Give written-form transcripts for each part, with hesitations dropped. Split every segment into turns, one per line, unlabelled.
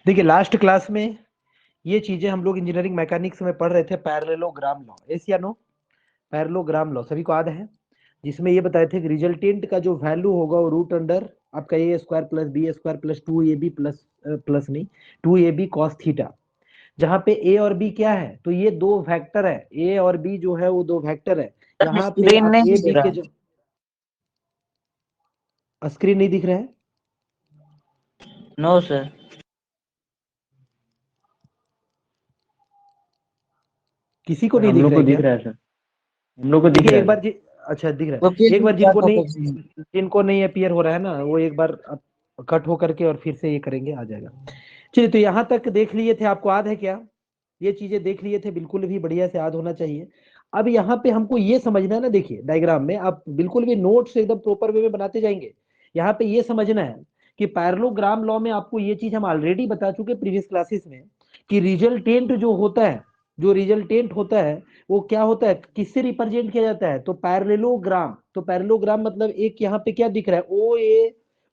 देखिए last class में ये चीजें हम लोग इंजीनियरिंग मैकेनिक्स में पढ़ रहे थे, पैरेललोग्राम लॉ, एस या नो? पैरेललोग्राम लॉ सभी को याद है, जिसमें ये बताए थे कि रिजल्टेंट का जो वैल्यू होगा वो रूट अंडर आपका A square plus B square plus 2ab plus plus नहीं 2ab कॉस थीटा, जहां पे ए और बी क्या है, तो ये दो वेक्टर है, ए और बी जो है वो दो वेक्टर है। यहाँ पे
स्क्रीन
आप
नहीं
ए
दिख
बी
रहा
के
है।
जो स्क्रीन नहीं दिख रहा है,
नो सर।
किसी को नहीं
हम
दिख
लोग
रहा
को
है
दिख
क्या?
रहा है सर, हम लोग को दिख
देखिए
रहा
एक
है
बार
सर।
अच्छा दिख रहा
वो
है, एक
फिर
बार
क्या
जिनको नहीं,
था?
जिनको नहीं अपीयर हो रहा है ना, वो एक बार कट हो करके और फिर से ये करेंगे, आ जाएगा। चलिए, तो यहाँ तक देख लिए थे, आपको याद है क्या? ये चीजें देख लिए थे, बिल्कुल भी बढ़िया से याद होना चाहिए। अब यहाँ पे हमको ये समझना है ना, देखिए डायग्राम में आप बिल्कुल भी नोट्स एकदम प्रॉपर वे में बनाते जाएंगे। यहाँ पे ये समझना है कि पैरेललोग्राम लॉ में आपको ये चीज हम ऑलरेडी बता चुके प्रीवियस क्लासेस में, कि रिजल्टेंट जो होता है, जो रिजल्टेंट होता है वो क्या होता है, किससे रिप्रेजेंट किया जाता है, तो पैरेललोग्राम। तो पैरेललोग्राम मतलब एक यहाँ पे क्या दिख रहा है,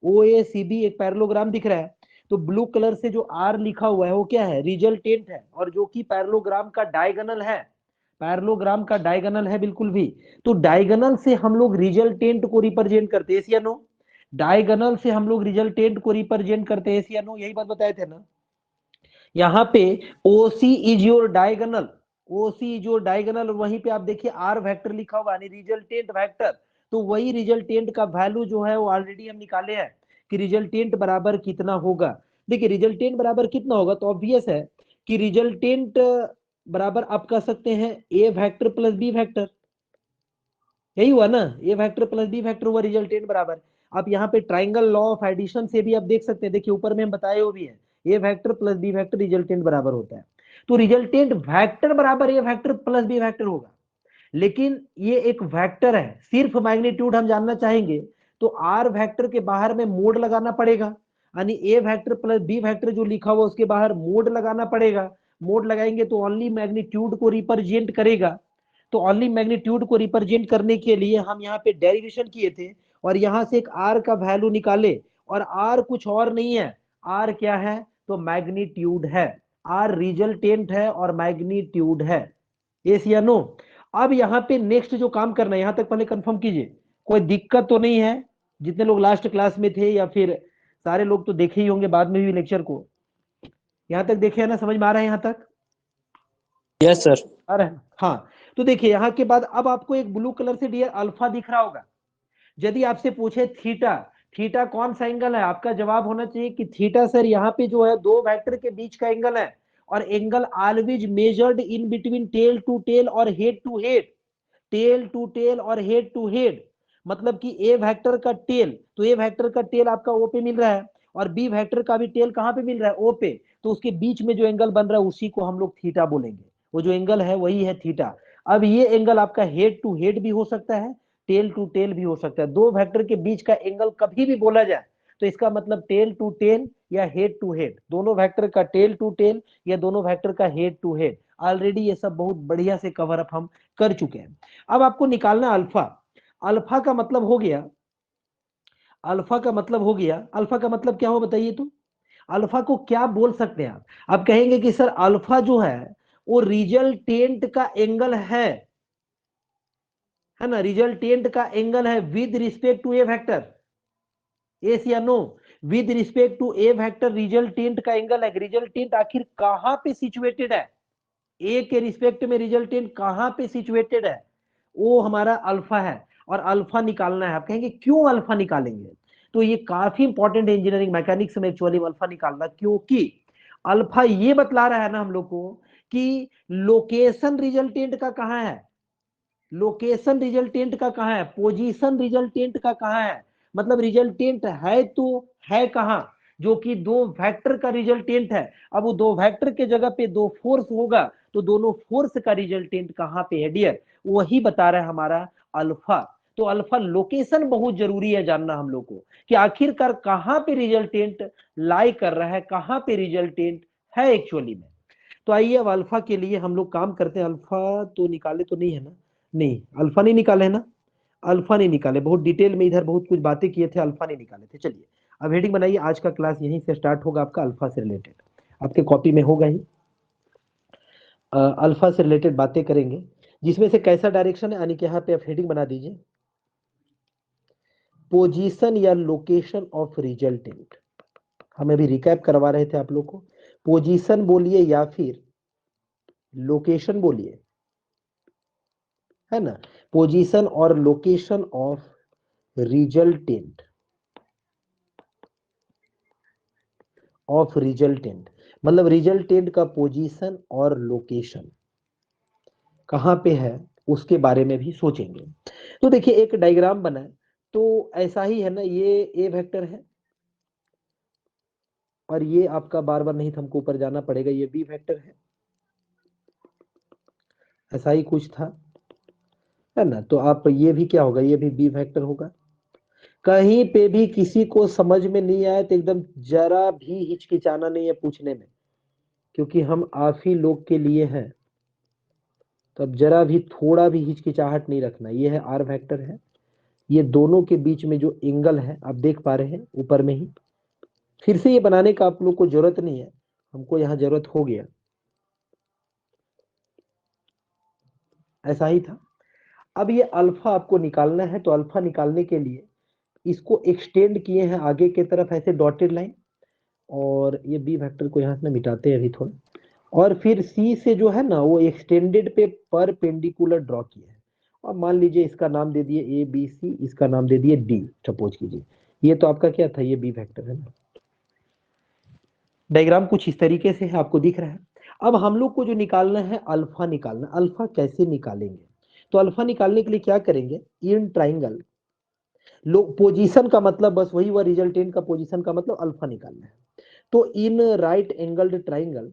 ओ ए सी बी, एक पैरेललोग्राम दिख रहा है। तो ब्लू कलर से जो आर लिखा हुआ है वो क्या है, रिजल्टेंट है, और जो कि पैरेललोग्राम का डायगोनल है, पैरेललोग्राम का डायगोनल है बिल्कुल भी। तो डायगोनल से हम लोग रिजल्टेंट को रिप्रेजेंट करते हैं, या नो? डायगोनल से हम लोग रिजल्टेंट को रिप्रेजेंट करते हैं, या नो? यही बात बताए थे ना। यहाँ पे OC is your diagonal, OC is your diagonal, और वहीं पे आप देखिए आर वेक्टर लिखा हुआ है, रिजल्टेंट वेक्टर। तो वही रिजल्टेंट का वैल्यू जो है वो ऑलरेडी हम निकाले हैं कि रिजल्टेंट बराबर कितना होगा। देखिए रिजल्टेंट बराबर कितना होगा, तो ऑब्वियस है कि रिजल्टेंट बराबर आप कह सकते हैं ए वेक्टर प्लस बी वेक्टर, यही हुआ ना, ए वेक्टर प्लस बी वेक्टर हुआ रिजल्टेंट बराबर। आप यहाँ पे ट्राइंगल लॉ ऑफ एडिशन से भी आप देख सकते हैं, देखिए ऊपर में हम बताए हुए भी है, A vector plus B vector resultant बराबर होता है। तो रिजल्टेंट वेक्टर बराबर A vector plus B vector होगा, लेकिन ये एक वेक्टर है, सिर्फ मैग्नीट्यूड हम जानना चाहेंगे तो आर वेक्टर के बाहर में मोड लगाना पड़ेगा, यानी ए वेक्टर प्लस बी वेक्टर जो लिखा हुआ उसके बाहर मोड लगाना पड़ेगा। मोड लगाएंगे तो ओनली मैग्नीट्यूड को रिप्रेजेंट करेगा। तो ओनली मैग्नीट्यूड को रिप्रेजेंट करने के लिए हम यहाँ पे डेरिवेशन किए थे, और यहाँ से एक आर का वैल्यू निकाले, और आर कुछ और नहीं है, आर क्या है, तो मैग्नीट्यूड है, आर रिजल्टेंट है और मैग्नीट्यूड है, यस या नो? अब यहाँ पे नेक्स्ट जो काम करना है, यहां तक पहले कंफर्म कीजिए, कोई दिक्कत तो नहीं है? जितने लोग लास्ट क्लास में थे या फिर सारे लोग तो देखे ही होंगे बाद में भी लेक्चर को, यहां तक देखे है ना, समझ में आ रहा है यहां तक?
Yes sir.
आ रहा है, हाँ। तो देखिए यहाँ के बाद अब आपको एक ब्लू कलर से डियर अल्फा दिख रहा होगा। यदि आपसे पूछे थीटा, थीटा कौन सा एंगल है, आपका जवाब होना चाहिए कि थीटा सर यहाँ पे जो है दो वेक्टर के बीच का एंगल है, और angle always measured in between tail to tail और head to head, tail to tail और हेड टू हेड। मतलब कि ए वेक्टर का टेल, तो ए वेक्टर का टेल आपका ओ पे मिल रहा है, और बी वेक्टर का भी टेल कहां पे मिल रहा है, ओ पे। तो उसके बीच में जो एंगल बन रहा है उसी को हम लोग थीटा बोलेंगे, वो जो एंगल है वही है थीटा। अब ये एंगल आपका हेड टू हेड भी हो सकता है, टेल टू टेल भी हो सकता है। दो वेक्टर के बीच का एंगल कभी भी बोला जाए तो इसका मतलब टेल टू टेल या हेड टू हेड, दोनों वेक्टर का टेल टू टेल या दोनों वेक्टर का हेड टू हेड। ऑलरेडी ये सब बहुत बढ़िया से कवर अप हम कर चुके हैं। अब आपको निकालना अल्फा। अल्फा का मतलब हो गया, अल्फा का मतलब हो गया, अल्फा का मतलब क्या हो बताइए तो? अल्फा को क्या बोल सकते हैं आप कहेंगे कि सर अल्फा जो है वो रिजल्टेंट का एंगल है ना, रिजल्टेंट का एंगल है with respect to A vector, yes या no? With respect to A vector resultant का एंगल है। रिजल्टेंट आखिर कहां पे सिचुएटेड है, ए के रिस्पेक्ट में रिजल्टेंट कहां पे सिचुएटेड है, वो हमारा अल्फा है, और अल्फा निकालना है। आप कहेंगे क्यों अल्फा निकालेंगे, तो ये काफी इंपॉर्टेंट है इंजीनियरिंग मैकेनिक्स में एक्चुअली अल्फा निकालना, क्योंकि अल्फा ये बतला रहा है ना हम लोग को कि लोकेशन रिजल्टेंट का कहां है, लोकेशन रिजल्टेंट का कहां है, पोजीशन रिजल्टेंट का कहां है। मतलब रिजल्टेंट है तो है कहां, जो कि दो वेक्टर का रिजल्टेंट है। अब वो दो वेक्टर के जगह पे दो फोर्स होगा, तो दोनों फोर्स का रिजल्टेंट कहां पे है डियर, वही बता रहा है हमारा अल्फा। तो अल्फा लोकेशन बहुत जरूरी है जानना हम लोग को, कि आखिरकार कहां पे रिजल्टेंट लाई कर रहा है, कहां पे रिजल्टेंट है एक्चुअली में। तो आइए अब अल्फा के लिए हम लोग काम करते हैं। अल्फा तो निकाले तो नहीं है ना, नहीं अल्फा नहीं निकाले है ना, अल्फा नहीं निकाले, बहुत डिटेल में इधर बहुत कुछ बातें किए थे, अल्फा नहीं निकाले थे। चलिए अब हेडिंग बनाइए, आज का क्लास यहीं से स्टार्ट होगा आपका अल्फा से रिलेटेड। आपके कॉपी में होगा ही। अल्फा से रिलेटेड बातें करेंगे, जिसमें से कैसा डायरेक्शन है, यानी कि यहाँ पे आप हेडिंग बना दीजिए, पोजीशन या लोकेशन ऑफ रिजल्टेंट। हम अभी रिकैप करवा रहे थे आप लोग को, पोजीशन बोलिए या फिर लोकेशन बोलिए, है ना, पोजीशन और लोकेशन ऑफ रिजल्टेंट, मतलब रिजल्टेंट का पोजीशन और लोकेशन कहां पे है उसके बारे में भी सोचेंगे। तो देखिए एक डायग्राम बना है, तो ऐसा ही है ना, ये ए वेक्टर है और ये आपका बार बार नहीं था, हमको ऊपर जाना पड़ेगा, ये बी वेक्टर है, ऐसा ही कुछ था, है ना। तो आप ये भी क्या होगा, ये भी बी वेक्टर होगा। कहीं पे भी किसी को समझ में नहीं आया तो एकदम जरा भी हिचकिचाना नहीं है पूछने में, क्योंकि हम आप ही लोग के लिए हैं, तो अब जरा भी थोड़ा भी हिचकिचाहट नहीं रखना। ये है आर वेक्टर है, ये दोनों के बीच में जो एंगल है आप देख पा रहे हैं ऊपर में ही। फिर से ये बनाने का आप लोग को जरूरत नहीं है, हमको यहाँ जरूरत हो गया, ऐसा ही था। अब ये अल्फा आपको निकालना है, तो अल्फा निकालने के लिए इसको एक्सटेंड किए हैं आगे की तरफ ऐसे डॉटेड लाइन, और ये बी वेक्टर को यहाँ से मिटाते हैं अभी थोड़ा, और फिर सी से जो है ना वो एक्सटेंडेड पे परपेंडिकुलर ड्रॉ किया है, और मान लीजिए इसका नाम दे दिए ए बी सी, इसका नाम दे दिए डी, सपोज कीजिए। ये तो आपका क्या था, ये बी वेक्टर है ना। डायग्राम कुछ इस तरीके से है, आपको दिख रहा है। अब हम लोग को जो निकालना है अल्फा निकालना, अल्फा कैसे निकालेंगे, तो अल्फा निकालने के लिए क्या करेंगे, इन ट्राइंगल पोजीशन का मतलब बस वही हुआ, रिजल्टेंट का पोजीशन का मतलब अल्फा निकालना है। तो in right angled triangle,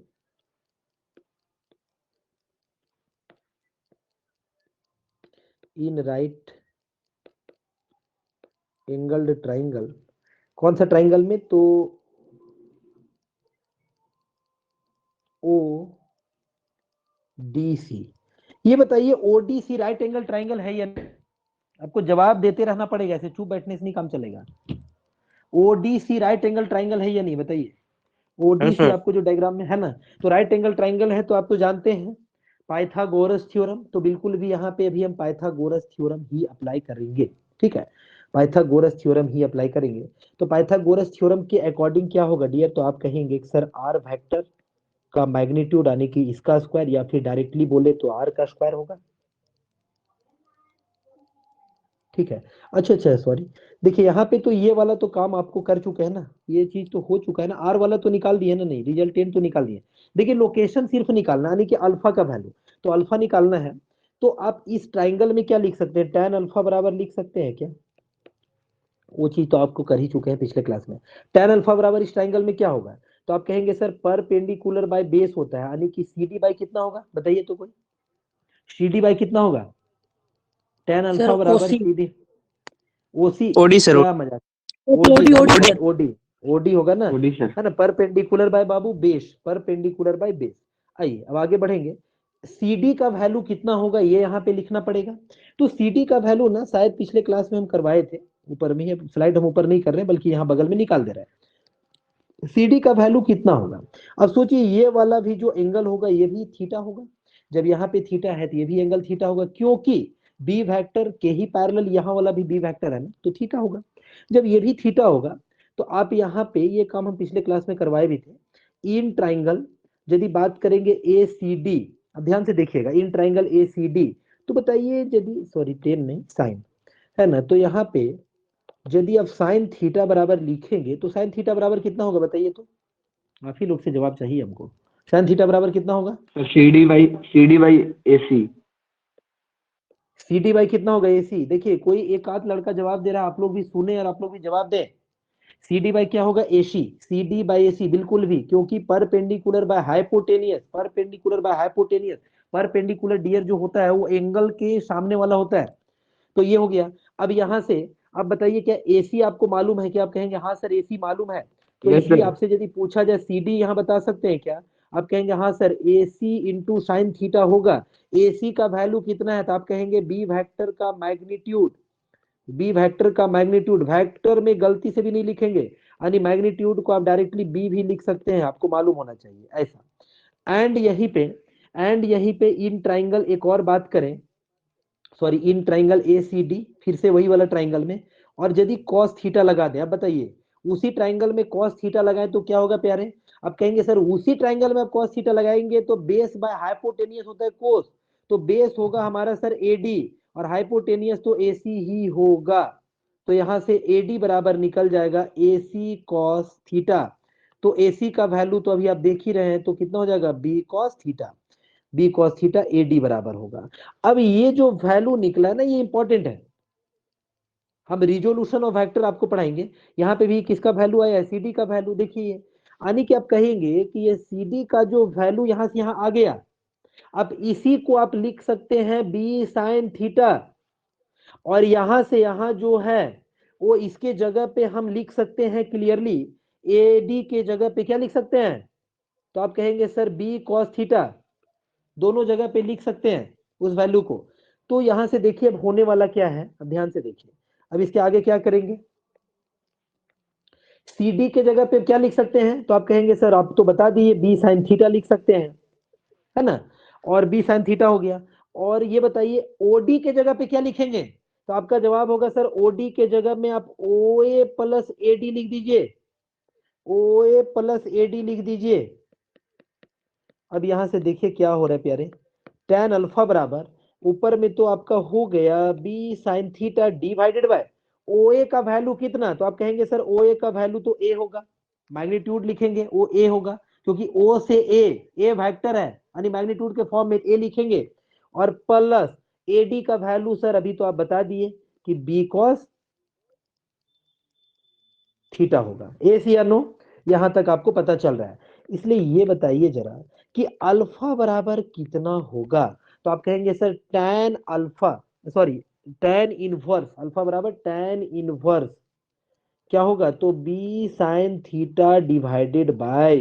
in right angled triangle, कौन सा ट्राइंगल में, तो ओ डी सी। ये बताइए ओडीसी राइट एंगल ट्राइंगल है या नहीं, आपको जवाब देते रहना पड़ेगा, ऐसे चुप बैठने से नहीं काम चलेगा। ओडीसी राइट एंगल ट्राइंगल है या नहीं बताइए। ओडीसी आपको जो डायग्राम में है ना, तो राइट एंगल ट्राइंगल है, तो आप तो जानते हैं पाइथागोरस थ्योरम, तो बिल्कुल भी यहाँ पे अभी हम पाइथागोरस थ्योरम ही अप्लाई करेंगे, ठीक है, पाइथागोरस थ्योरम ही अप्लाई करेंगे। तो पाइथागोरस थ्योरम के अकॉर्डिंग क्या होगा डियर, तो आप कहेंगे सर आर वेक्टर का मैग्नीट्यूड यानी कि इसका स्क्वायर, या फिर डायरेक्टली बोले तो आर का स्क्वायर होगा, ठीक है। अच्छा अच्छा सॉरी, देखिए यहाँ पे तो ये वाला तो काम आपको कर चुके हैं ना, ये चीज तो हो चुका है ना, आर वाला तो निकाल दिए ना, नहीं रिजल्टेंट तो निकाल दिए। देखिए लोकेशन सिर्फ निकालना यानी कि अल्फा का वैल्यू, तो अल्फा निकालना है, तो आप इस ट्राइंगल में क्या लिख सकते हैं, tan अल्फा बराबर लिख सकते हैं क्या, वो चीज तो आपको कर ही चुके हैं पिछले क्लास में। tan अल्फा बराबर इस ट्राइंगल में क्या होगा, तो आप कहेंगे सर परपेंडिकुलर बाय बेस होता है, यानी कि सी डी बाई कितना होगा बताइए तो कोई, सी डी बाई कितना होगा, tan अल्फा बराबर सी डी, ओसी
ओडी सर,
क्या मजाक, ओडी ओडी होगा ना,
ओडी सर,
है ना, perpendicular by Babu base, perpendicular by base. आइए अब आगे बढ़ेंगे, CD का वैल्यू कितना होगा ये यहाँ पे लिखना पड़ेगा। तो CD का वैल्यू ना शायद पिछले क्लास में हम करवाए थे, ऊपर में है स्लाइड, हम ऊपर नहीं कर रहे बल्कि यहाँ बगल में निकाल दे रहे हैं। CD का वैल्यू कितना होगा, अब सोचिए ये वाला भी जो एंगल होगा ये भी थीटा होगा, जब यहाँ पे थीटा है तो ये भी एंगल थीटा होगा, क्योंकि बी वेक्टर के ही पैरेलल यहाँ वाला भी बी वेक्टर है ना, तो थीटा होगा। जब ये भी थीटा होगा तो आप यहाँ पे, ये काम हम पिछले क्लास में करवाए भी थे, इन ट्राइंगल यदि बात करेंगे ए सी डी, अब ध्यान से देखिएगा, इन ट्राइंगल ए सी डी, तो बताइए यदि, सॉरी टेन नहीं साइन, है ना, तो यहाँ पे यदि आप साइन थीटा बराबर लिखेंगे तो साइन थीटा बराबर कितना होगा बताइए तो, काफी लोग से जवाब चाहिए हमको, साइन थीटा बराबर कितना होगा,
CD by AC,
CD by कितना होगा AC, देखिए कोई एक आध लड़का जवाब दे रहा है, आप लोग भी सुने और आप लोग भी जवाब दें। CD बाई क्या होगा AC, CD बाई AC बिल्कुल भी, क्योंकि perpendicular by hypotenuse, perpendicular by hypotenuse, perpendicular dear जो होता है वो एंगल के सामने वाला होता है, तो ये हो गया। अब यहाँ से अब बताइए क्या AC आपको मालूम है क्या, आप कहेंगे हाँ सर AC मालूम है, तो
यस
इसलिए
सर,
आपसे यदि पूछा जाए CD यहाँ बता सकते हैं क्या, आप कहेंगे हाँ sir AC into sine theta होगा, AC का वैल्यू कितना है, तो आप कहेंगे बी वेक्टर का मैग्नीट्यूड, बी वेक्टर का मैग्नीट्यूड, वेक्टर में गलती से भी नहीं लिखेंगे, यानी मैग्नीट्यूड को आप डायरेक्टली बी भी लिख सकते हैं, आपको मालूम होना चाहिए ऐसा। एंड यहीं पे इन ट्राइंगल एक और बात करें, sorry in triangle A C D, फिर से वही वाला ट्राइंगल में, और यदि कॉस थीटा लगा दें, अब बताइए उसी ट्राइंगल में कॉस थीटा लगाएं तो क्या होगा प्यारे? अब कहेंगे सर उसी ट्राइंगल में आप कॉस थीटा लगाएंगे तो बेस बाय हाइपोटेनियस होता है कोस, तो बेस होगा हमारा सर एडी और हाइपोटेनियस तो एसी ही होगा, तो यहां से एडी बराबर निकल जाएगा एसी कॉस थीटा। तो एसी का वैल्यू तो अभी आप देख ही रहे हैं, तो कितना हो जाएगा B cos theta, B cos theta AD बराबर होगा। अब ये जो वैल्यू निकला है ना ये इंपॉर्टेंट है, हम रिजोल्यूशन ऑफ वेक्टर आपको पढ़ाएंगे, यहाँ पे भी किसका वैल्यू आया, सीडी का वैल्यू देखिए, यानी कि आप कहेंगे कि ये सीडी का जो वैल्यू यहां से यहां आ गया, अब इसी को आप लिख सकते हैं बी साइन थीटा, और यहां से यहां जो है वो इसके जगह पे हम लिख सकते हैं क्लियरली, एडी के जगह पे क्या लिख सकते हैं, तो आप कहेंगे सर बी कॉस थीटा, दोनों जगह पे लिख सकते हैं उस वैल्यू को। तो यहां से देखिए अब होने वाला क्या है, अब ध्यान से देखिए, अब इसके आगे क्या करेंगे, CD के जगह पे क्या लिख सकते हैं, तो आप कहेंगे सर आप तो बता दिए बी साइन थीटा लिख सकते हैं, है ना, और बी साइन थीटा हो गया। और ये बताइए ओडी के जगह पे क्या लिखेंगे, तो आपका जवाब होगा सर ओडी के जगह में आप ओ ए प्लस एडी लिख दीजिए, ओ ए प्लस एडी लिख दीजिए। अब यहां से देखिए क्या हो रहा है प्यारे, tan अल्फा बराबर ऊपर में तो आपका हो गया B sine theta divided by O A का वैल्यू कितना, तो आप कहेंगे सर ओ ए का वैल्यू तो ए होगा, मैग्नीट्यूड लिखेंगे ओ ए होगा, क्योंकि ओ से ए वेक्टर है, यानी मैग्नीट्यूड के फॉर्म में ए लिखेंगे, और प्लस एडी का वैल्यू सर अभी तो आप बता दिए कि बी कॉस थीटा होगा, ए सी या नो, यहां तक आपको पता चल रहा है। इसलिए ये बताइए जरा कि अल्फा बराबर कितना होगा, तो आप कहेंगे sir tan alpha, sorry tan inverse, alpha बराबर tan इनवर्स क्या होगा, तो B sine theta divided by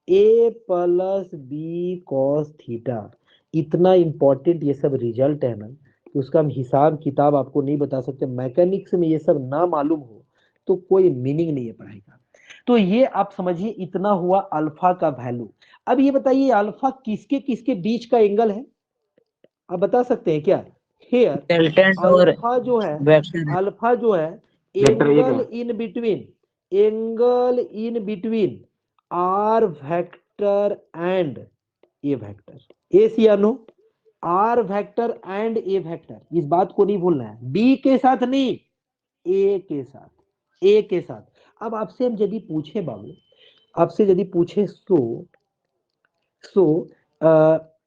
A plus B cos theta. इतना इंपॉर्टेंट ये सब रिजल्ट है ना कि उसका हम हिसाब किताब आपको नहीं बता सकते, मैकेनिक्स में ये सब ना मालूम हो तो कोई मीनिंग नहीं है पढ़ाई का। तो ये आप समझिए इतना हुआ अल्फा का वैल्यू। अब ये बताइए अल्फा किसके किसके बीच का एंगल है, आप बता सकते हैं क्या, हेयर
डेल्टेंट और
अल्फा जो है,
वेक्टर है।
अल्फा जो है
वेक्टर एक
एंगल
है।
In between, angle in between R vector and A vector, A C या no, R vector and A vector, इस बात को नहीं भूलना है, बी के साथ नहीं, ए के साथ, ए के साथ। अब आपसे हम यदि पूछे बाबू, आपसे यदि पूछे सो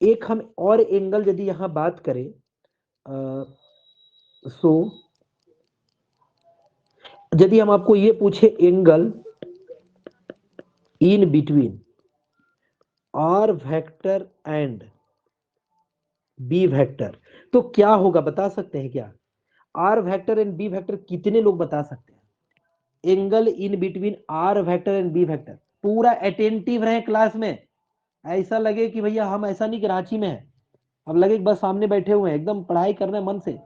एक हम और एंगल यदि यहां बात करें, सो यदि हम आपको ये पूछे angle in between R vector and B vector, तो क्या होगा बता सकते हैं क्या, R vector and B vector कितने लोग बता सकते हैं, angle in between R vector and B vector, पूरा अटेंटिव रहे क्लास में, ऐसा लगे कि भैया हम ऐसा नहीं कि रांची में है, अब लगे कि बस सामने बैठे हुए हैं, एकदम पढ़ाई करना है मन से,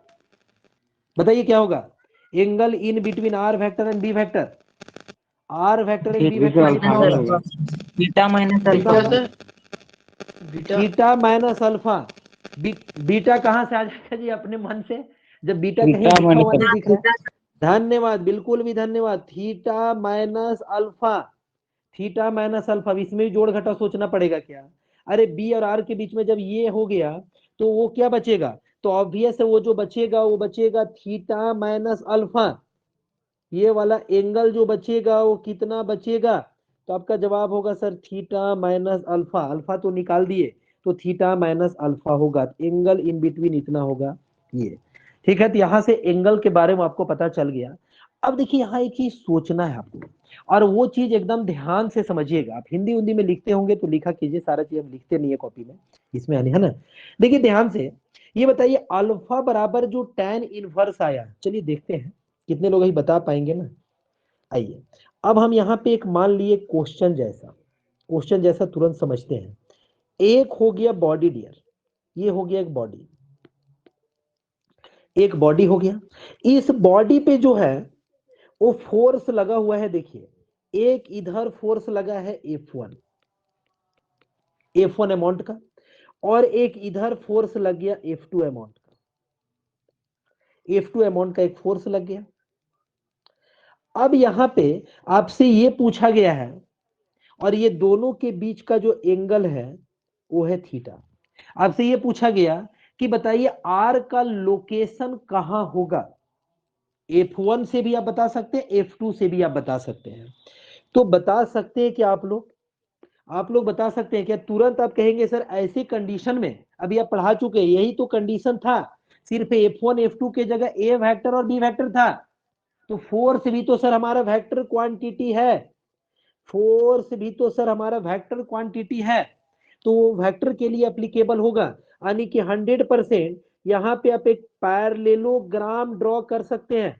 बताइए क्या होगा, angle in between R vector and B vector, R vector and B
वैसे
वेक्टर कितना
अल्फा
माइनस
ही
होगा,
होगा।
अल्फा, बीटा माइनस
कितना
अल्फा।
होगा, बीटा माइनस अल्फा, बीटा कहां से आ जाएगा जी अपने मन से, जब बीटा कहीं
थीटा
लिखा हुआ
माइनस
नहीं दिख रहा है, धन्यवाद बिल्कुल भी धन्यवाद, theta minus alpha, theta minus alpha, इसमें भी जोड़ घटा सोचना पड़ेगा क्या, अरे बी और आर के बीच में जब ये हो गया तो वो क्या बचेगा, तो ऑब्वियस है वो जो बचेगा वो बचेगा थीटा माइनस अल्फा, ये वाला एंगल जो बचेगा वो कितना बचेगा, तो आपका जवाब होगा sir theta minus alpha, alpha तो निकाल दिए, तो थीटा माइनस अल्फा होगा, एंगल इन बिटवीन इतना होगा ये, ठीक है। तो यहां से एंगल के बारे में आपको पता चल गया। अब देखिए यहाँ एक चीज सोचना है आपको, और वो चीज एकदम ध्यान से समझिएगा, आप हिंदी हिंदी में लिखते होंगे तो लिखा कीजिए, सारा चीज हम लिखते नहीं है कॉपी में, इसमें है ना। देखिए ध्यान से ये बताइए अल्फा बराबर जो tan इनवर्स आया, चलिए देखते हैं कितने लोग ही बता पाएंगे ना। आइए अब हम यहाँ पे एक मान लिए क्वेश्चन जैसा तुरंत समझते हैं। एक हो गया बॉडी डियर, ये हो गया एक बॉडी, एक बॉडी हो गया, इस बॉडी पे जो है वो फोर्स लगा हुआ है, देखिए एक इधर फोर्स लगा है F1 अमाउंट का, और एक इधर फोर्स लग गया F2 अमाउंट का। F2 अमाउंट का एक फोर्स लग गया। अब यहां पे आपसे ये पूछा गया है, और ये दोनों के बीच का जो एंगल है वो है थीटा। आपसे ये पूछा गया कि बताइए आर का लोकेशन कहां होगा। F1 से भी आप बता सकते हैं, F2 से भी आप बता सकते हैं। तो बता सकते हैं कि आप लोग बता सकते हैं क्या? तुरंत आप कहेंगे सर ऐसी कंडीशन में, अभी आप पढ़ा चुके हैं, यही तो कंडीशन था, सिर्फ F1 F2 के जगह A वेक्टर और B वेक्टर था। तो फोर्स भी तो सर हमारा वेक्टर क्वांटिटी है, फोर्स भी तो सर हमारा वेक्टर क्वांटिटी है, तो वो वेक्टर के लिए एप्लीकेबल होगा। यानी कि 100% यहां पे आप एक पैरेललोग्राम ड्रॉ कर सकते हैं।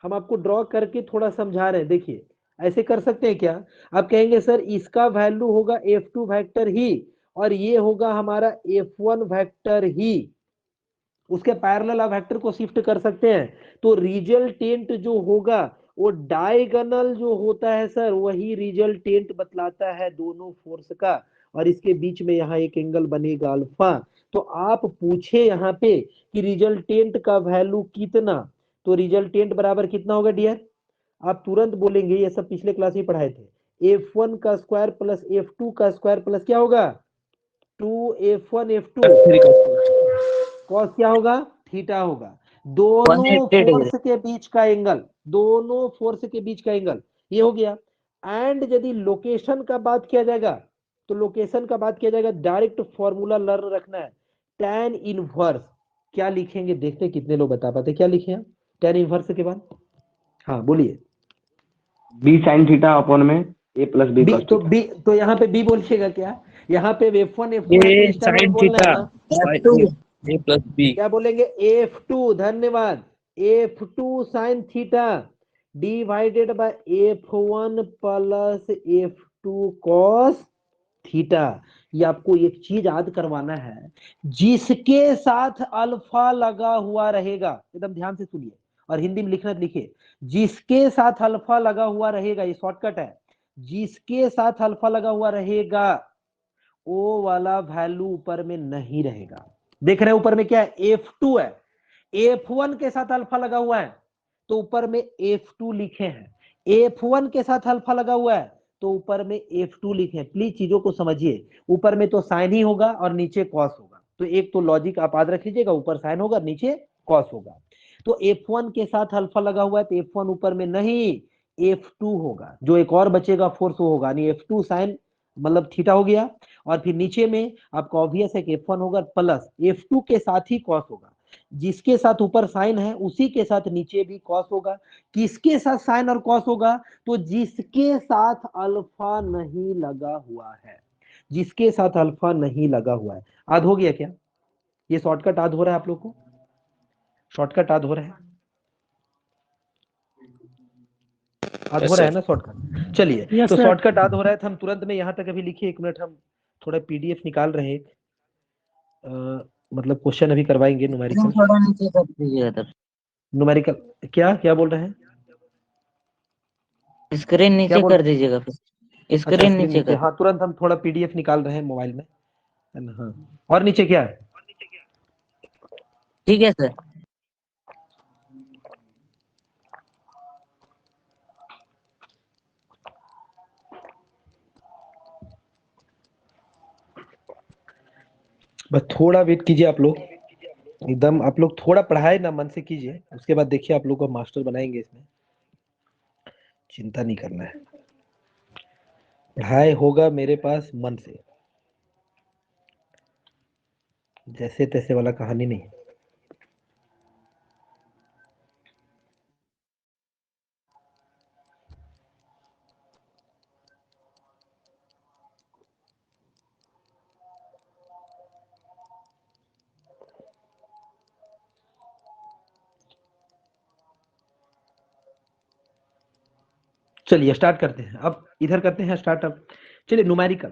हम आपको ड्रॉ करके थोड़ा समझा रहे हैं, देखिए ऐसे कर सकते हैं क्या? आप कहेंगे सर इसका वैल्यू होगा F2 वेक्टर ही, और ये होगा हमारा F1 वेक्टर ही, उसके पैरेलल आप वेक्टर को शिफ्ट कर सकते हैं। तो रिजल्टेंट जो होगा वो डायगोनल जो होता है सर, वही रिजल्टेंट बतलाता है दोनों फोर्स का, और इसके बीच में यहाँ एक एंगल बनेगा अल्फा। तो आप पूछे यहाँ पे कि रिजल्टेंट का वैल्यू कितना, तो रिजल्टेंट बराबर कितना होगा डियर? आप तुरंत बोलेंगे, ये सब पिछले क्लास में पढ़ाए थे, F1 का स्क्वायर प्लस F2 का स्क्वायर प्लस क्या होगा? 2F1 F2 कॉस क्या होगा? थीटा होगा। दोनों
180 डिग्री।
फोर्स के बीच का एंगल, दोनों फोर्स के बीच का एंगल ये हो गया। एंड यदि लोकेशन का बात किया जाएगा, तो लोकेशन का बात किया जाएगा, डायरेक्ट फॉर्मूला लर्न रखना है, tan इनवर्स। क्या लिखेंगे देखते हैं कितने लोग बता पाते, क्या लिखे हैं tan इनवर्स के बाद? हाँ बोलिए।
बी साइन थीटा अपॉन में ए प्लस बी
बी
कॉस
तो
थीटा।
बी तो यहाँ पे बी बोलिएगा क्या? यहाँ पे F1 F2 है तो
ये
इस टाइम हमें
साइन
बोलना है
थीटा
ना,
F2
ए प्लस बी।
क्या बोलेंगे? F2, धन्यवाद, F2 sign theta divided bye F1 plus F2 cos theta. ये आपको एक चीज याद करवाना है, जिसके साथ अल्फा लगा हुआ रहेगा, एकदम ध्यान से सुनिए और हिंदी में लिखना लिखिए, जिसके साथ अल्फा लगा हुआ रहेगा, ये शॉर्टकट है, जिसके साथ अल्फा लगा हुआ रहेगा वो वाला वैल्यू ऊपर में नहीं रहेगा। देख रहे हैं ऊपर में क्या है? F2 है, F1 के साथ अल्फा लगा हुआ है तो ऊपर में F2 लिखे हैं, F1 के साथ अल्फा लगा हुआ है तो ऊपर में F2 लिखे हैं। प्लीज चीजों को समझिए, ऊपर में तो साइन ही होगा और नीचे कॉस होगा, तो एक तो लॉजिक आप याद रख लीजिएगा, ऊपर साइन होगा नीचे कॉस होगा। तो F1 के साथ अल्फा लगा हुआ है तो F1 ऊपर में नहीं, F2 होगा, जो एक और बचेगा फोर्स वो होगा, यानी F2 साइन मतलब थीटा हो गया, और फिर नीचे में आपका ऑब्वियस है कि F1 होगा प्लस F2 के साथ ही कॉस होगा, जिसके साथ ऊपर साइन है उसी के साथ नीचे भी कॉस होगा। किसके साथ साइन और कॉस होगा? तो जिसके साथ अल्फा नहीं लगा हुआ है, जिसके साथ अल्फा नहीं लगा हुआ है। याद हो गया क्या? ये शॉर्टकट याद हो रहा है आप लोग को? शॉर्टकट याद हो रहा है? याद हो रहा है ना शॉर्टकट? चलिए तो शॉर्टकट याद हो रहा है तो हम तुरंत में यहाँ तक अभी लिखिए, एक मिनट हम थोड़ा PDF निकाल रहे हैं, मतलब क्वेश्चन अभी करवाएंगे न्यूमेरिकल।
थोड़ा नीचे कर दीजिएगा तब।
न्यूमेरिकल क्या क्या बोल रहे हैं?
स्क्रीन
क्या
नीचे
बोल?
कर दीजिएगा फिर,
अच्छा
स्क्रीन
स्क्रीन
नीचे
नीचे,
कर।
हाँ तुरंत हम थोड़ा PDF निकाल रहे हैं मोबाइल में, है ना? हाँ, और नीचे क्या है?
ठीक है सर।
बस थोड़ा वेट कीजिए आप लोग, एकदम आप लोग थोड़ा पढ़ाए ना मन से कीजिए, उसके बाद देखिए आप लोग को मास्टर बनाएंगे इसमें, चिंता नहीं करना है, पढ़ाए होगा मेरे पास मन से, जैसे तैसे वाला कहानी नहीं। चलिए स्टार्ट करते हैं, अब इधर करते हैं स्टार्ट। अब चलिए न्यूमेरिकल,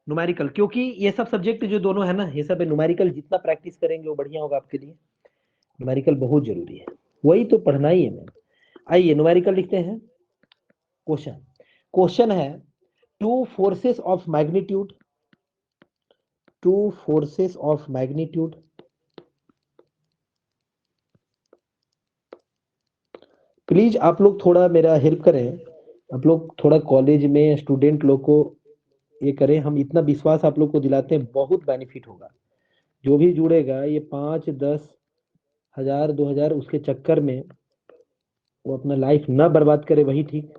न्यूमेरिकल क्योंकि ये सब सब्जेक्ट जो दोनों है ना, ये सब न्यूमेरिकल जितना प्रैक्टिस करेंगे वो बढ़िया होगा आपके लिए, न्यूमेरिकल बहुत जरूरी है, वही तो पढ़ना ही है मैं। आइए न्यूमेरिकल लिखते हैं क्वेश्चन। क्वेश्चन है to forces of magnitude, to forces of magnitude please आप लोग थोड़ा मेरा हेल्प करें, आप लोग थोड़ा कॉलेज में स्टूडेंट लोग को ये करें, हम इतना विश्वास आप लोग को दिलाते हैं, बहुत बेनिफिट होगा। जो भी जुड़ेगा ये 5-10 हजार 2 हजार उसके चक्कर में वो अपना लाइफ ना बर्बाद करे, वही ठीक।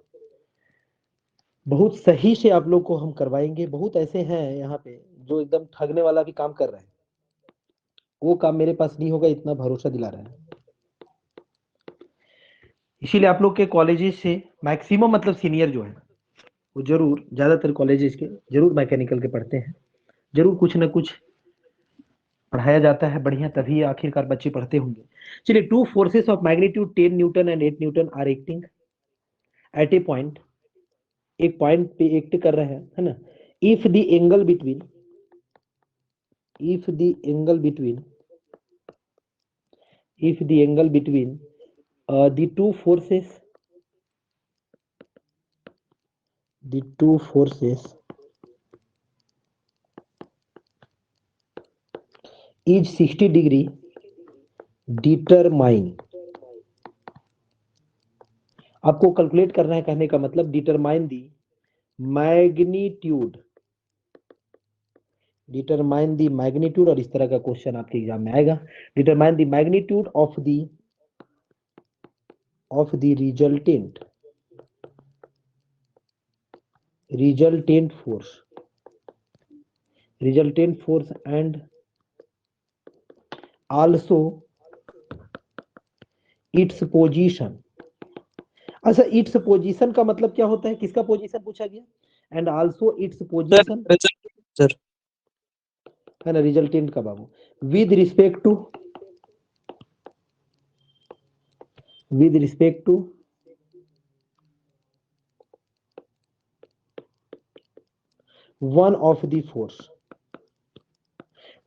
बहुत सही से आप लोग को हम करवाएंगे। बहुत ऐसे हैं यहाँ पे जो एकदम ठगने वाला भी काम कर रहे हैं, वो काम मेरे पास नहीं होगा, इतना भरोसा दिला रहे हैं। इसीलिए आप लोग के कॉलेजेस से मैक्सिमम मतलब सीनियर जो है वो जरूर, ज्यादातर कॉलेजेस के जरूर मैकेनिकल के पढ़ते हैं, जरूर कुछ ना कुछ पढ़ाया जाता है बढ़िया, तभी आखिरकार बच्चे पढ़ते होंगे। चलिए, two forces of magnitude 10 newton and 8 newton are acting at a point, एक पॉइंट पे एक्ट कर रहे हैं, है ना। If the angle between, if the angle between, if the angle between the two forces, the two forces is 60 degree, determine, आपको calculate करना है, कहने का मतलब determine the magnitude, determine the magnitude, और इस तरह का क्वेश्चन आपके एग्जाम में आएगा। Determine the magnitude of the resultant force and also its position. अच्छा, इट्स पोजीशन का मतलब क्या होता है, किसका पोजीशन पूछा गया, and also its position,
sir
है ना, रिजल्टेंट का बाबू, with respect to one of the force.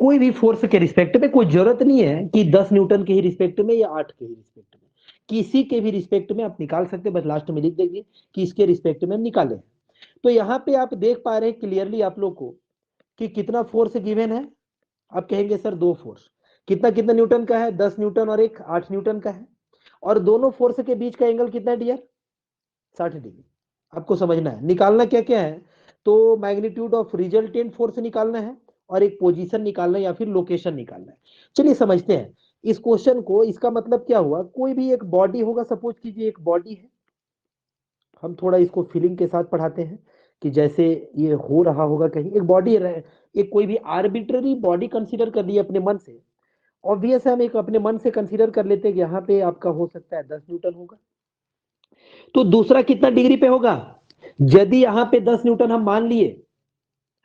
कोई भी फोर्स के रिस्पेक्ट में, कोई जरूरत नहीं है कि 10 न्यूटन के ही रिस्पेक्ट में या 8 के ही रिस्पेक्ट में, किसी के भी रिस्पेक्ट में आप निकाल सकते हैं, बस लास्ट में लिख देंगे कि इसके रिस्पेक्ट में हम निकालें। तो यहाँ पे आप देख पा रहे हैं क्लियरली आप लोग को कि कितना फोर्स गिवन है। आप कहेंगे सर 2 फोर्स, कितना कितना न्यूटन का है, 10 न्यूटन और एक 8 न्यूटन का है, और दोनों फोर्स के बीच का एंगल कितना है डियर, 60 डिग्री। आपको समझना है, निकालना क्या क्या है, तो मैग्नीट्यूड ऑफ रिजल्टेंट फोर्स निकालना है, और एक पोजीशन निकालना है या फिर लोकेशन निकालना है। चलिए समझते हैं इस क्वेश्चन को। इसका मतलब क्या हुआ, कोई भी एक बॉडी होगा, सपोज कीजिए एक बॉडी है, हम थोड़ा इसको फीलिंग के साथ पढ़ाते हैं कि जैसे ये हो रहा होगा कहीं, एक बॉडी है, एक कोई भी आर्बिट्ररी बॉडी कंसीडर कर ली अपने मन से, ऑब्वियस है हम एक अपने मन से कंसीडर कर लेते हैं कि यहाँ पे आपका हो सकता है 10 न्यूटन होगा, तो दूसरा कितना डिग्री पे होगा, यदि यहाँ पे 10 न्यूटन हम मान लिए,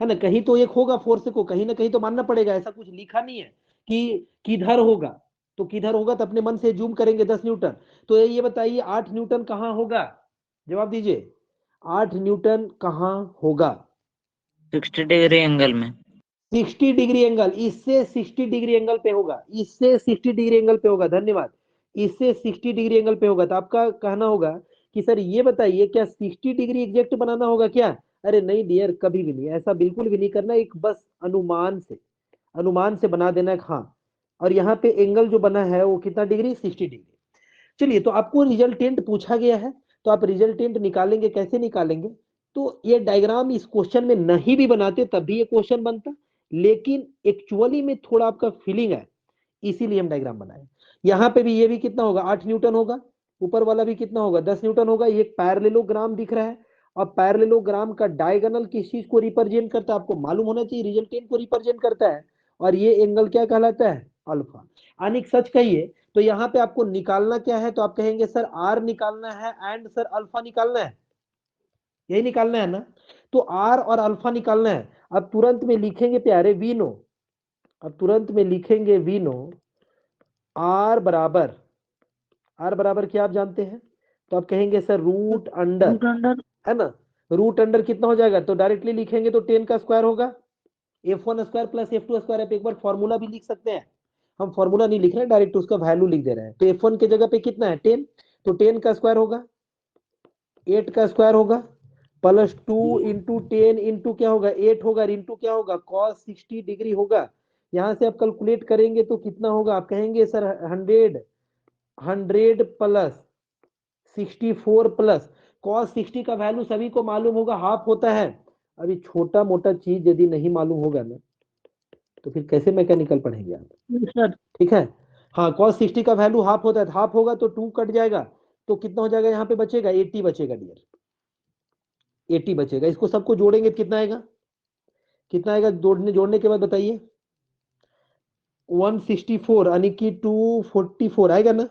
है ना, कहीं तो एक होगा फोर्स को, कहीं ना कहीं तो मानना पड़ेगा, ऐसा कुछ लिखा नहीं है कि किधर होगा, तो किधर होगा तो अपने मन से जूम करेंगे 10 न्यूटन। तो ये बताइए 8 न्यूटन कहां होगा, जवाब दीजिए, 8 न्यूटन कहां होगा,
60 डिग्री एंगल में,
60 डिग्री एंगल, इससे 60 डिग्री एंगल पे होगा, इससे 60 डिग्री एंगल पे होगा, धन्यवाद, इससे 60 डिग्री एंगल पे होगा। तो आपका कहना होगा कि सर ये बताइए क्या 60 डिग्री एग्जैक्ट बनाना होगा क्या, अरे नहीं डियर, कभी भी नहीं, ऐसा बिल्कुल भी नहीं करना, एक बस अनुमान से बना देना है, हाँ। और यहाँ पे एंगल जो बना है वो कितना डिग्री, 60 डिग्री। चलिए, तो आपको रिजल्टेंट पूछा गया है, तो आप रिजल्टेंट निकालेंगे, कैसे निकालेंगे, तो ये डायग्राम इस क्वेश्चन में नहीं भी बनाते तब भी ये क्वेश्चन बनता, लेकिन एक्चुअली में थोड़ा आपका फीलिंग है, इसीलिए हम डायग्राम बनाए। यहाँ पे भी ये भी कितना होगा, 8 न्यूटन होगा, ऊपर वाला भी कितना होगा, 10 न्यूटन होगा। ये एक पैरेललोग्राम दिख रहा है, और पैरेललोग्राम का डायगोनल किस चीज को रिप्रेजेंट करता है, आपको मालूम होना चाहिए, रिजल्टेंट को रिप्रेजेंट करता है, और ये एंगल क्या कहलाता है, अल्फा। यानी सच कहिए तो यहाँ पे आपको निकालना क्या है, तो आप कहेंगे सर आर निकालना है एंड सर अल्फा निकालना है, यही निकालना है ना, तो आर और अल्फा निकालना है। अब तुरंत में लिखेंगे प्यारे वी नो, अब तुरंत में लिखेंगे वी नो आर बराबर, आर बराबर क्या आप जानते हैं, तो आप कहेंगे सर रूट अंडर, है ना, रूट अंडर कितना हो जाएगा, तो डायरेक्टली लिखेंगे तो 10 का स्क्वायर होगा, f1 square plus f2 square. आप एक बार फॉर्मूला भी लिख सकते हैं, हम फॉर्मूला नहीं लिख रहे हैं, डायरेक्ट उसका वैल्यू लिख दे रहे हैं। तो f1 के जगह पे कितना है 10, तो 10 का स्क्वायर होगा, 8 का स्क्वायर होगा, प्लस 2 इंटू 10 इंटू क्या होगा 8 होगा, इंटू क्या होगा cos 60 डिग्री होगा। यहां से आप कैलकुलेट करेंगे तो कितना होगा, आप कहेंगे सर 100 प्लस 64 प्लस cos 60 का वैल्यू सभी को मालूम होगा हाफ होता है। अभी छोटा मोटा चीज यदि नहीं मालूम होगा ना तो फिर कैसे मैकेनिकल पढ़ेंगे आप,
सर
ठीक है। हाँ cos 60 का वैल्यू हाफ होता है, हाफ होगा तो 2 कट जाएगा तो कितना हो जाएगा, यहाँ पे बचेगा 80 बचेगा डियर, 80 बचेगा। इसको सबको जोड़ेंगे तो कितना आएगा, कितना आएगा जोड़ने के बाद बताइए 164 यानी कि 244 आएगा ना।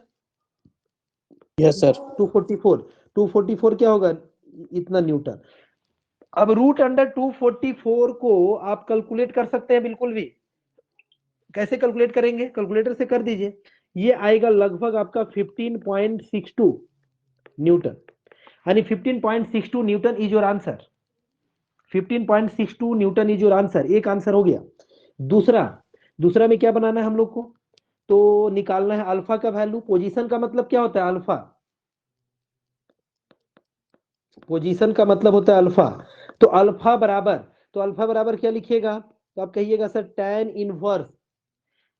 यस सर
244 244 क्या होगा, इतना न्यूटन। अब रूट अंडर 244 को आप कैलकुलेट कर सकते हैं बिल्कुल भी। कैसे कैलकुलेट करेंगे, कैलकुलेटर से कर दीजिए। ये आएगा लगभग आपका 15.62 न्यूटन, यानी 15.62 Newton is your answer. 15.62 Newton is your answer, एक आंसर हो गया। दूसरा दूसरा में क्या बनाना है हम लोग को, तो निकालना है अल्फा का वैल्यू। पोजीशन का मतलब क्या होता है अल्फा, पोजीशन का मतलब होता है अल्फा। तो अल्फा बराबर क्या लिखिएगा, तो आप कहिएगा सर tan इनवर्स।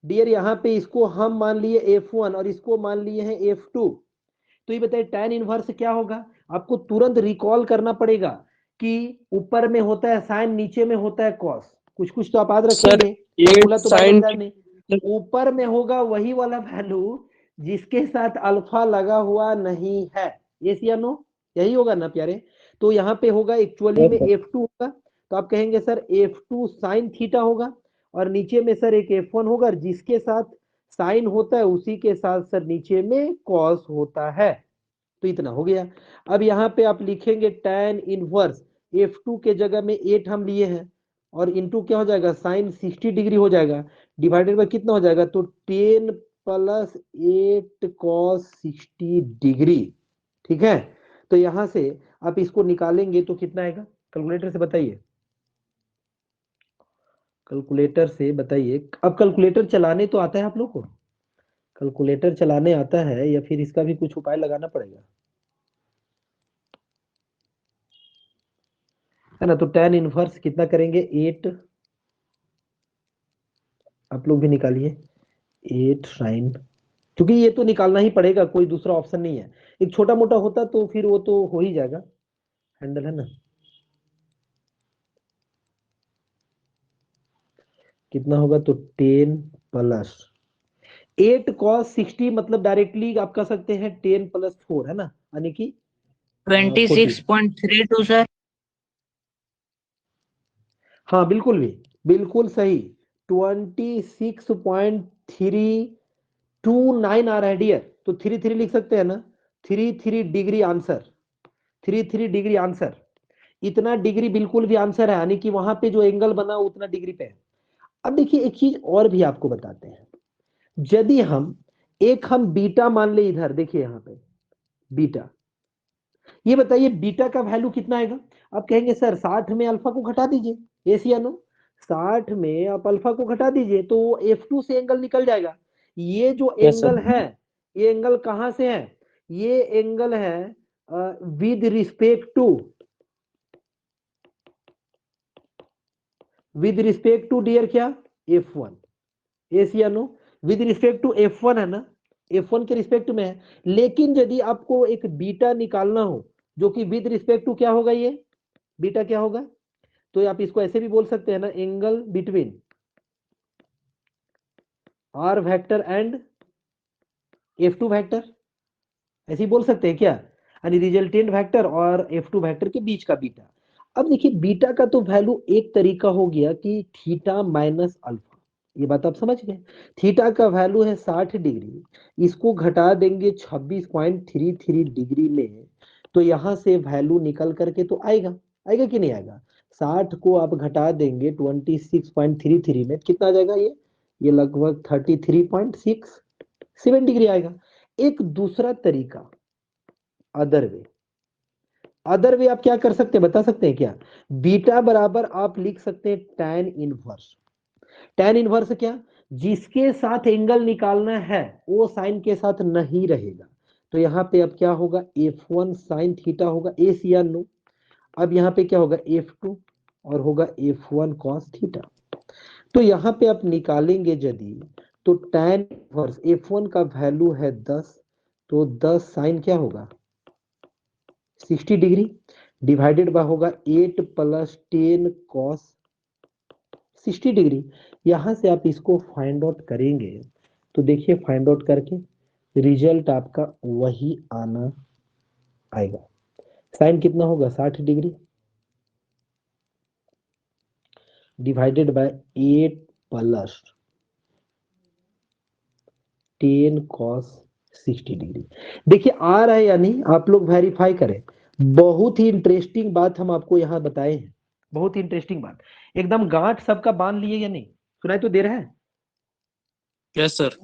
डियर यहाँ पे इसको हम मान लिए F1 और इसको मान लिए हैं F2। तो ये बताइए tan इनवर्स क्या होगा, आपको तुरंत रिकॉल करना पड़ेगा कि ऊपर में होता है साइन, नीचे में होता है कॉस। कुछ कुछ तो आप याद रखेंगे, फॉर्मूला तो बार बार नहीं। ऊपर में होगा वही वाला वैल्यू जिसके साथ अल्फा लगा हुआ नहीं है, यस या नो, यही होगा ना प्यारे। तो यहाँ पे होगा एक्चुअली में F2 होगा, तो आप कहेंगे सर F2 साइन थीटा होगा, और नीचे में सर एक F1 होगा जिसके साथ साइन होता है उसी के साथ सर नीचे में कॉस होता है। तो इतना हो गया। अब यहाँ पे आप लिखेंगे tan इनवर्स F2 के जगह में 8 हम लिए हैं, और इंटू क्या हो जाएगा साइन 60 डिग्री हो जाएगा, डिवाइडेड बाय कितना हो जाएगा, तो 10 प्लस 8 cos 60 डिग्री, ठीक है। तो यहां से आप इसको निकालेंगे तो कितना आएगा, कैलकुलेटर से बताइए, कैलकुलेटर से बताइए। अब कैलकुलेटर चलाने तो आता है आप लोग को, कैलकुलेटर चलाने आता है या फिर इसका भी कुछ उपाय लगाना पड़ेगा, है ना। तो tan इनवर्स कितना करेंगे 8, आप लोग भी निकालिए 8 साइन, क्योंकि ये तो निकालना ही पड़ेगा, कोई दूसरा ऑप्शन नहीं है। एक छोटा मोटा होता तो फिर वो तो हो ही जाएगा, हैंडल है ना। कितना होगा, तो 10 प्लस 8 cos 60 मतलब डायरेक्टली आप कह सकते हैं 10 प्लस 4 है ना, यानी कि 14।
26.32 सर।
हाँ बिल्कुल भी, बिल्कुल सही, 26.329 आ रहा है डियर, तो 3 लिख सकते हैं ना, 3 डिग्री आंसर, 3 डिग्री आंसर। इतना डिग्री बिल्कुल भी आंसर है, यानी कि वहां पे जो एंगल बना उतना डिग्री पे है। अब देखिए एक चीज और भी आपको बताते हैं, यदि हम बीटा मान ले, इधर देखिए यहाँ पे बीटा, ये बताइए बीटा का वैल्यू कितना आएगा। आप कहेंगे सर 60 में अल्फा को घटा दीजिए, यस या नो, 60 में आप अल्फा को घटा दीजिए तो F2 से एंगल निकल जाएगा। ये जो एंगल है, ये एंगल कहां से है, ये एंगल है विद रिस्पेक्ट टू डियर क्या F1, यस या no, with respect to F1 है ना, F1 के रिस्पेक्ट में है। लेकिन यदि आपको एक बीटा निकालना हो जो कि विद रिस्पेक्ट टू क्या होगा, ये बीटा क्या होगा, तो आप इसको ऐसे भी बोल सकते हैं ना, angle between R vector and F2 vector, ऐसे ही बोल सकते हैं क्या, यानी रिजल्टेंट वेक्टर और F2 वेक्टर के बीच का बीटा। अब देखिए बीटा का तो वैल्यू एक तरीका हो गया कि थीटा माइनस अल्फा, ये बात आप समझ गए। थीटा का वैल्यू है 60 डिग्री, इसको घटा देंगे 26.33 डिग्री में, तो यहां से वैल्यू निकल करके तो आएगा, आएगा कि नहीं आएगा। 60 को आप घटा देंगे 26.33 में, कितना आ जाएगा ये लगभग 33.67 डिग्री आएगा। एक दूसरा तरीका, अदर वे आप क्या कर सकते हैं बता सकते हैं क्या, बीटा बराबर आप लिख सकते हैं tan इनवर्स। tan इनवर्स क्या, जिसके साथ एंगल निकालना है वो साइन के साथ नहीं रहेगा, तो यहाँ पे अब क्या होगा F1 साइन थीटा होगा, एस या नो। अब यहाँ पे क्या होगा F2 और होगा F1 cos थीटा। तो यहाँ पे आप निकालेंगे यदि तो tan इनवर्स F1 का वैल्यू है 10, तो 10 साइन क्या होगा 60 डिग्री डिवाइडेड बाय होगा 8 प्लस 10 cos 60 डिग्री। यहां से आप इसको फाइंड आउट करेंगे तो देखिए फाइंड आउट करके रिजल्ट आपका वही आना आएगा। साइन कितना होगा 60 degree divided by 8 plus 10 cos 60 degree. देखिए आ रहा है या नहीं, आप लोग वेरीफाई करें। बहुत ही इंटरेस्टिंग बात हम आपको यहाँ बताए हैं, बहुत ही इंटरेस्टिंग बात। एकदम गांठ सबका बांध लिए या नहीं, सुनाई तो दे रहा है?
Yes sir.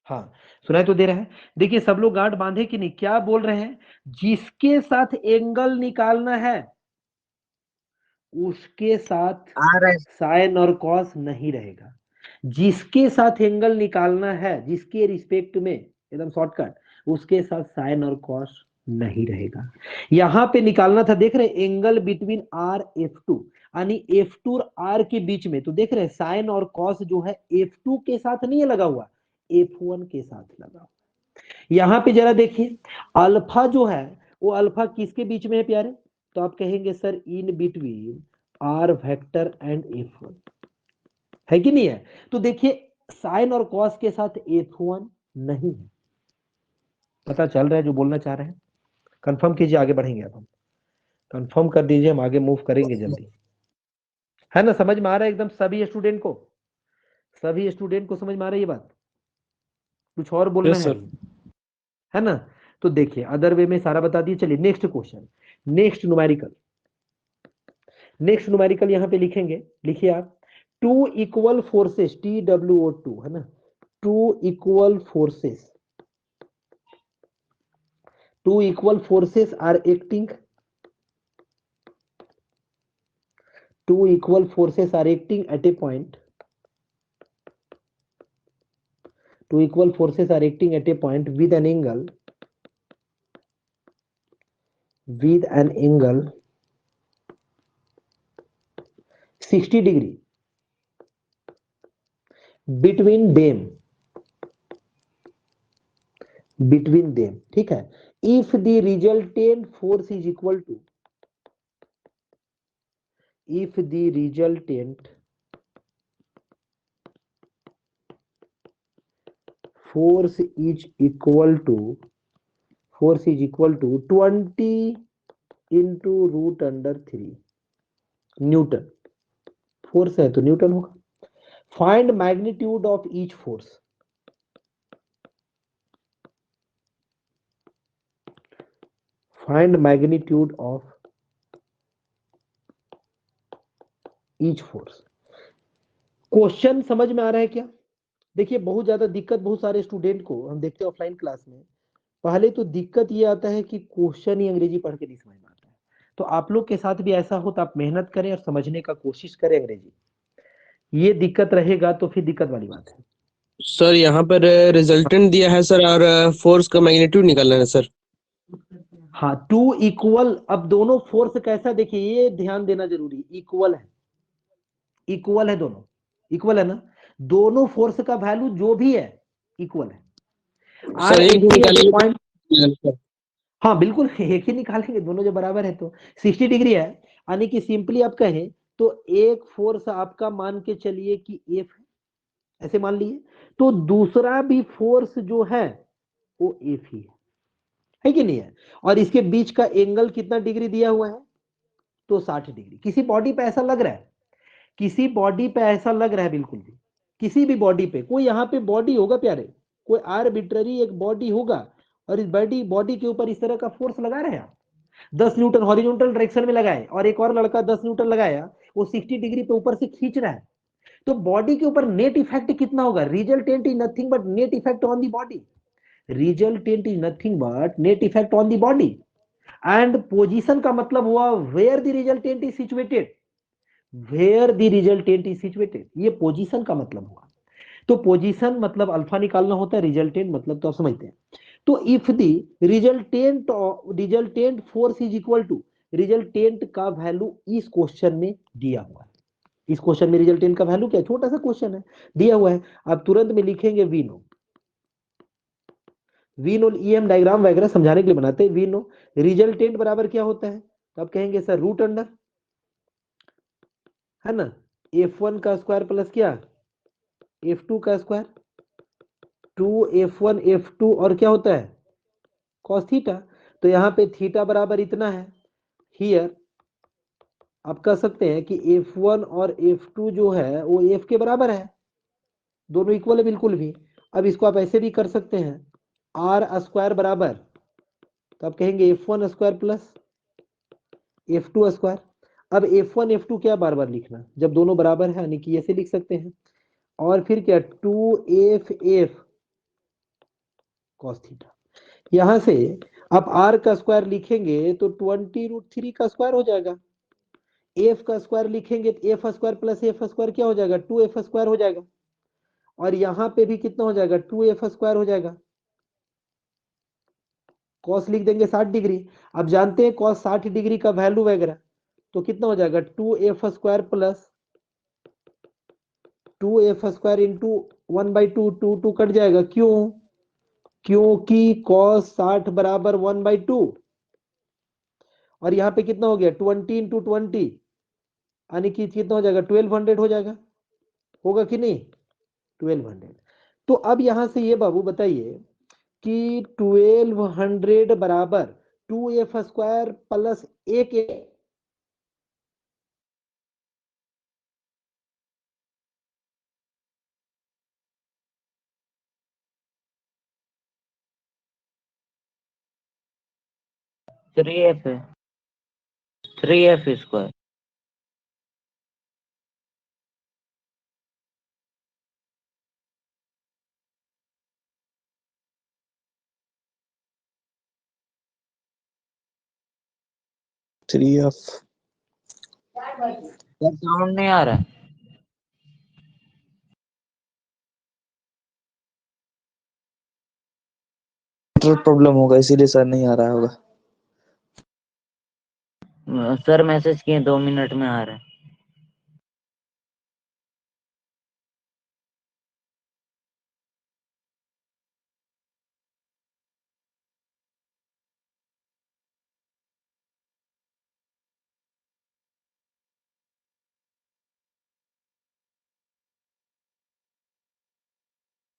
हाँ सुनाई तो दे रहा है। देखिए सब लोग गांठ बांधे कि नहीं, क्या बोल रहे हैं, जिसके साथ एंगल निकालना है उसके साथ
आ रहा है।
साइन और कॉस नहीं रहेगा। जिसके साथ एंगल निकालना है, जिसके रिस्पेक्ट में एकदम शॉर्टकट, उसके साथ साइन और कॉस नहीं रहेगा। यहां पे निकालना था, देख रहे एंगल बिटवीन आर F2 यानी F2 और आर के बीच में, तो देख रहे साइन और कॉस जो है F2 के साथ नहीं है लगा हुआ, F1 के साथ लगा। यहां पे जरा देखिए अल्फा जो है वो अल्फा किसके बीच में है प्यारे, तो आप कहेंगे sir in between R vector and F1 है कि नहीं है। तो देखिए साइन और कॉस के साथ F1 नहीं है। पता चल रहा है जो बोलना चाह रहे हैं? कंफर्म कीजिए, आगे बढ़ेंगे। अब हम कंफर्म कर दीजिए, हम आगे मूव करेंगे जल्दी। है ना, समझ में आ रहा है एकदम सभी स्टूडेंट को? सभी स्टूडेंट को समझ में आ रही है ये बात? कुछ और बोलना
यस
है
सर।
अभी? है ना? तो देखिए अदर वे में सारा बता दिए। चलिए next question, next numerical. Next numerical यहां पे लिखेंगे, लिखिए आप। टू इक्वल फोर्सेस TWO2 है ना, two equal forces, two equal forces are acting, two equal forces are acting at a point, two equal forces are acting at a point with an angle, with an angle 60 degree between them, between them, ठीक है। if the resultant force is equal to, if the resultant force is equal to, force is equal to 20 into root under 3 Newton. Force है तो Newton होगा। Find magnitude of each force, find magnitude of each force. Question समझ में आ रहा है क्या? देखिए बहुत ज्यादा दिक्कत बहुत सारे स्टूडेंट को हम देखते हैं ऑफलाइन क्लास में, पहले तो दिक्कत ये आता है कि क्वेश्चन ही अंग्रेजी पढ़ के नहीं समझ में आता है। तो आप लोग के साथ भी ऐसा हो तो आप मेहनत करें और समझने का कोशिश करें अंग्रेजी। ये दिक्कत रहेगा तो फिर दिक्कत वाली बात है।
सर यहाँ पर रिजल्टेंट दिया है सर, और फोर्स का मैग्नीट्यूड निकालना है सर।
हाँ टू इक्वल, अब दोनों फोर्स कैसा, देखिए ये ध्यान देना जरूरी, इक्वल है, इक्वल है दोनों, इक्वल है ना, दोनों फोर्स का वैल्यू जो भी है इक्वल है। आर
सर एक ही
एक्टिंग एट ए
निकालेंगे
पॉइंट,
तो।
हाँ बिल्कुल एक ही निकालेंगे, दोनों जो बराबर है तो 60 डिग्री है, यानी कि सिंपली आप कहें तो एक फोर्स आपका मान के चलिए कि एफ है, ऐसे मान लिए, तो दूसरा भी फोर्स जो है वो एफ ही है कि नहीं है। और इसके बीच का एंगल कितना डिग्री दिया हुआ है, तो 60 डिग्री। किसी बॉडी पे ऐसा लग रहा है, किसी बॉडी पे ऐसा लग रहा है बिल्कुल भी, किसी भी बॉडी पे, कोई यहाँ पे बॉडी होगा प्यारे, कोई आर्बिट्ररी एक बॉडी होगा और इस बॉडी बॉडी के ऊपर इस तरह का फोर्स लगा रहे हैं आप, 10 न्यूटन हॉरिजॉन्टल डायरेक्शन में लगाए और एक और लड़का 10 न्यूटन लगाया, वो 60 डिग्री पे ऊपर से खींच रहा है, तो बॉडी के ऊपर नेट इफेक्ट कितना होगा, resultant is nothing but net effect on the body, resultant is nothing but net effect on the body. And position का मतलब हुआ where the resultant is situated, where the resultant is situated, ये position का मतलब हुआ। तो position मतलब alpha निकालना होता है, रिजल्टेंट मतलब तो आप समझते हैं। तो if the resultant force is equal to, resultant का वैल्यू इस क्वेश्चन में दिया हुआ है। इस क्वेश्चन में रिजल्टेंट का वैल्यू क्या है, छोटा सा क्वेश्चन है, दिया हुआ है। अब तुरंत में लिखेंगे वी नो। वी नो ये हम डायग्राम वगैरह समझाने के लिए बनाते हैं। वी नो रिजल्टेंट बराबर क्या होता है, तो आप कहेंगे सर रूट अंडर, है ना, f1 का स्क्वायर प्लस क्या f2 का स्क्वायर, 2f1 f2 और क्या होता है cos थीटा। तो यहाँ पे थीटा बराबर इतना है। हियर आप कह सकते हैं कि f1 और f2 जो है वो f के बराबर है, दोनों इक्वल है बिल्कुल भी। अब इसको आप ऐसे भी कर सकते हैं, r स्क्वायर बराबर, तो आप कहेंगे f1 square plus f2 square. अब f1 f2 क्या बार बार लिखना, जब दोनों बराबर है यानी कि ऐसे लिख सकते हैं। और फिर क्या 2f cos थीटा। यहां से आप r का स्क्वायर लिखेंगे तो 20√3 का स्क्वायर हो जाएगा। f का स्क्वायर लिखेंगे तो f square plus f square क्या हो जाएगा 2f स्क्वायर हो जाएगा। और यहां पे भी कितना हो जाएगा 2f स्क्वायर हो जाएगा। cos लिख देंगे 60 डिग्री। अब जानते हैं cos 60 डिग्री का वैल्यू वगैरह, तो कितना हो जाएगा 2f square plus 2f square into 1/2, 2 cut जाएगा। क्यों, क्योंकि cos 60 बराबर 1/2। और यहाँ पे कितना हो गया 20 इंटू 20 यानी कि कितना हो जाएगा 1200 हो जाएगा, होगा कि नहीं 1200। तो अब यहां से ये बाबू बताइए कि 1200 बराबर 2f square plus 1
three F है, 3f square.
Three of
sound नहीं आ रहा है।
प्रॉब्लम होगा इसीलिए सर नहीं आ रहा होगा।
सर मैसेज किए 2 मिनट में आ रहा है।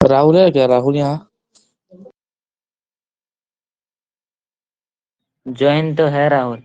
राहुल है क्या, राहुल यहाँ?
ज्वाइन तो है राहुल।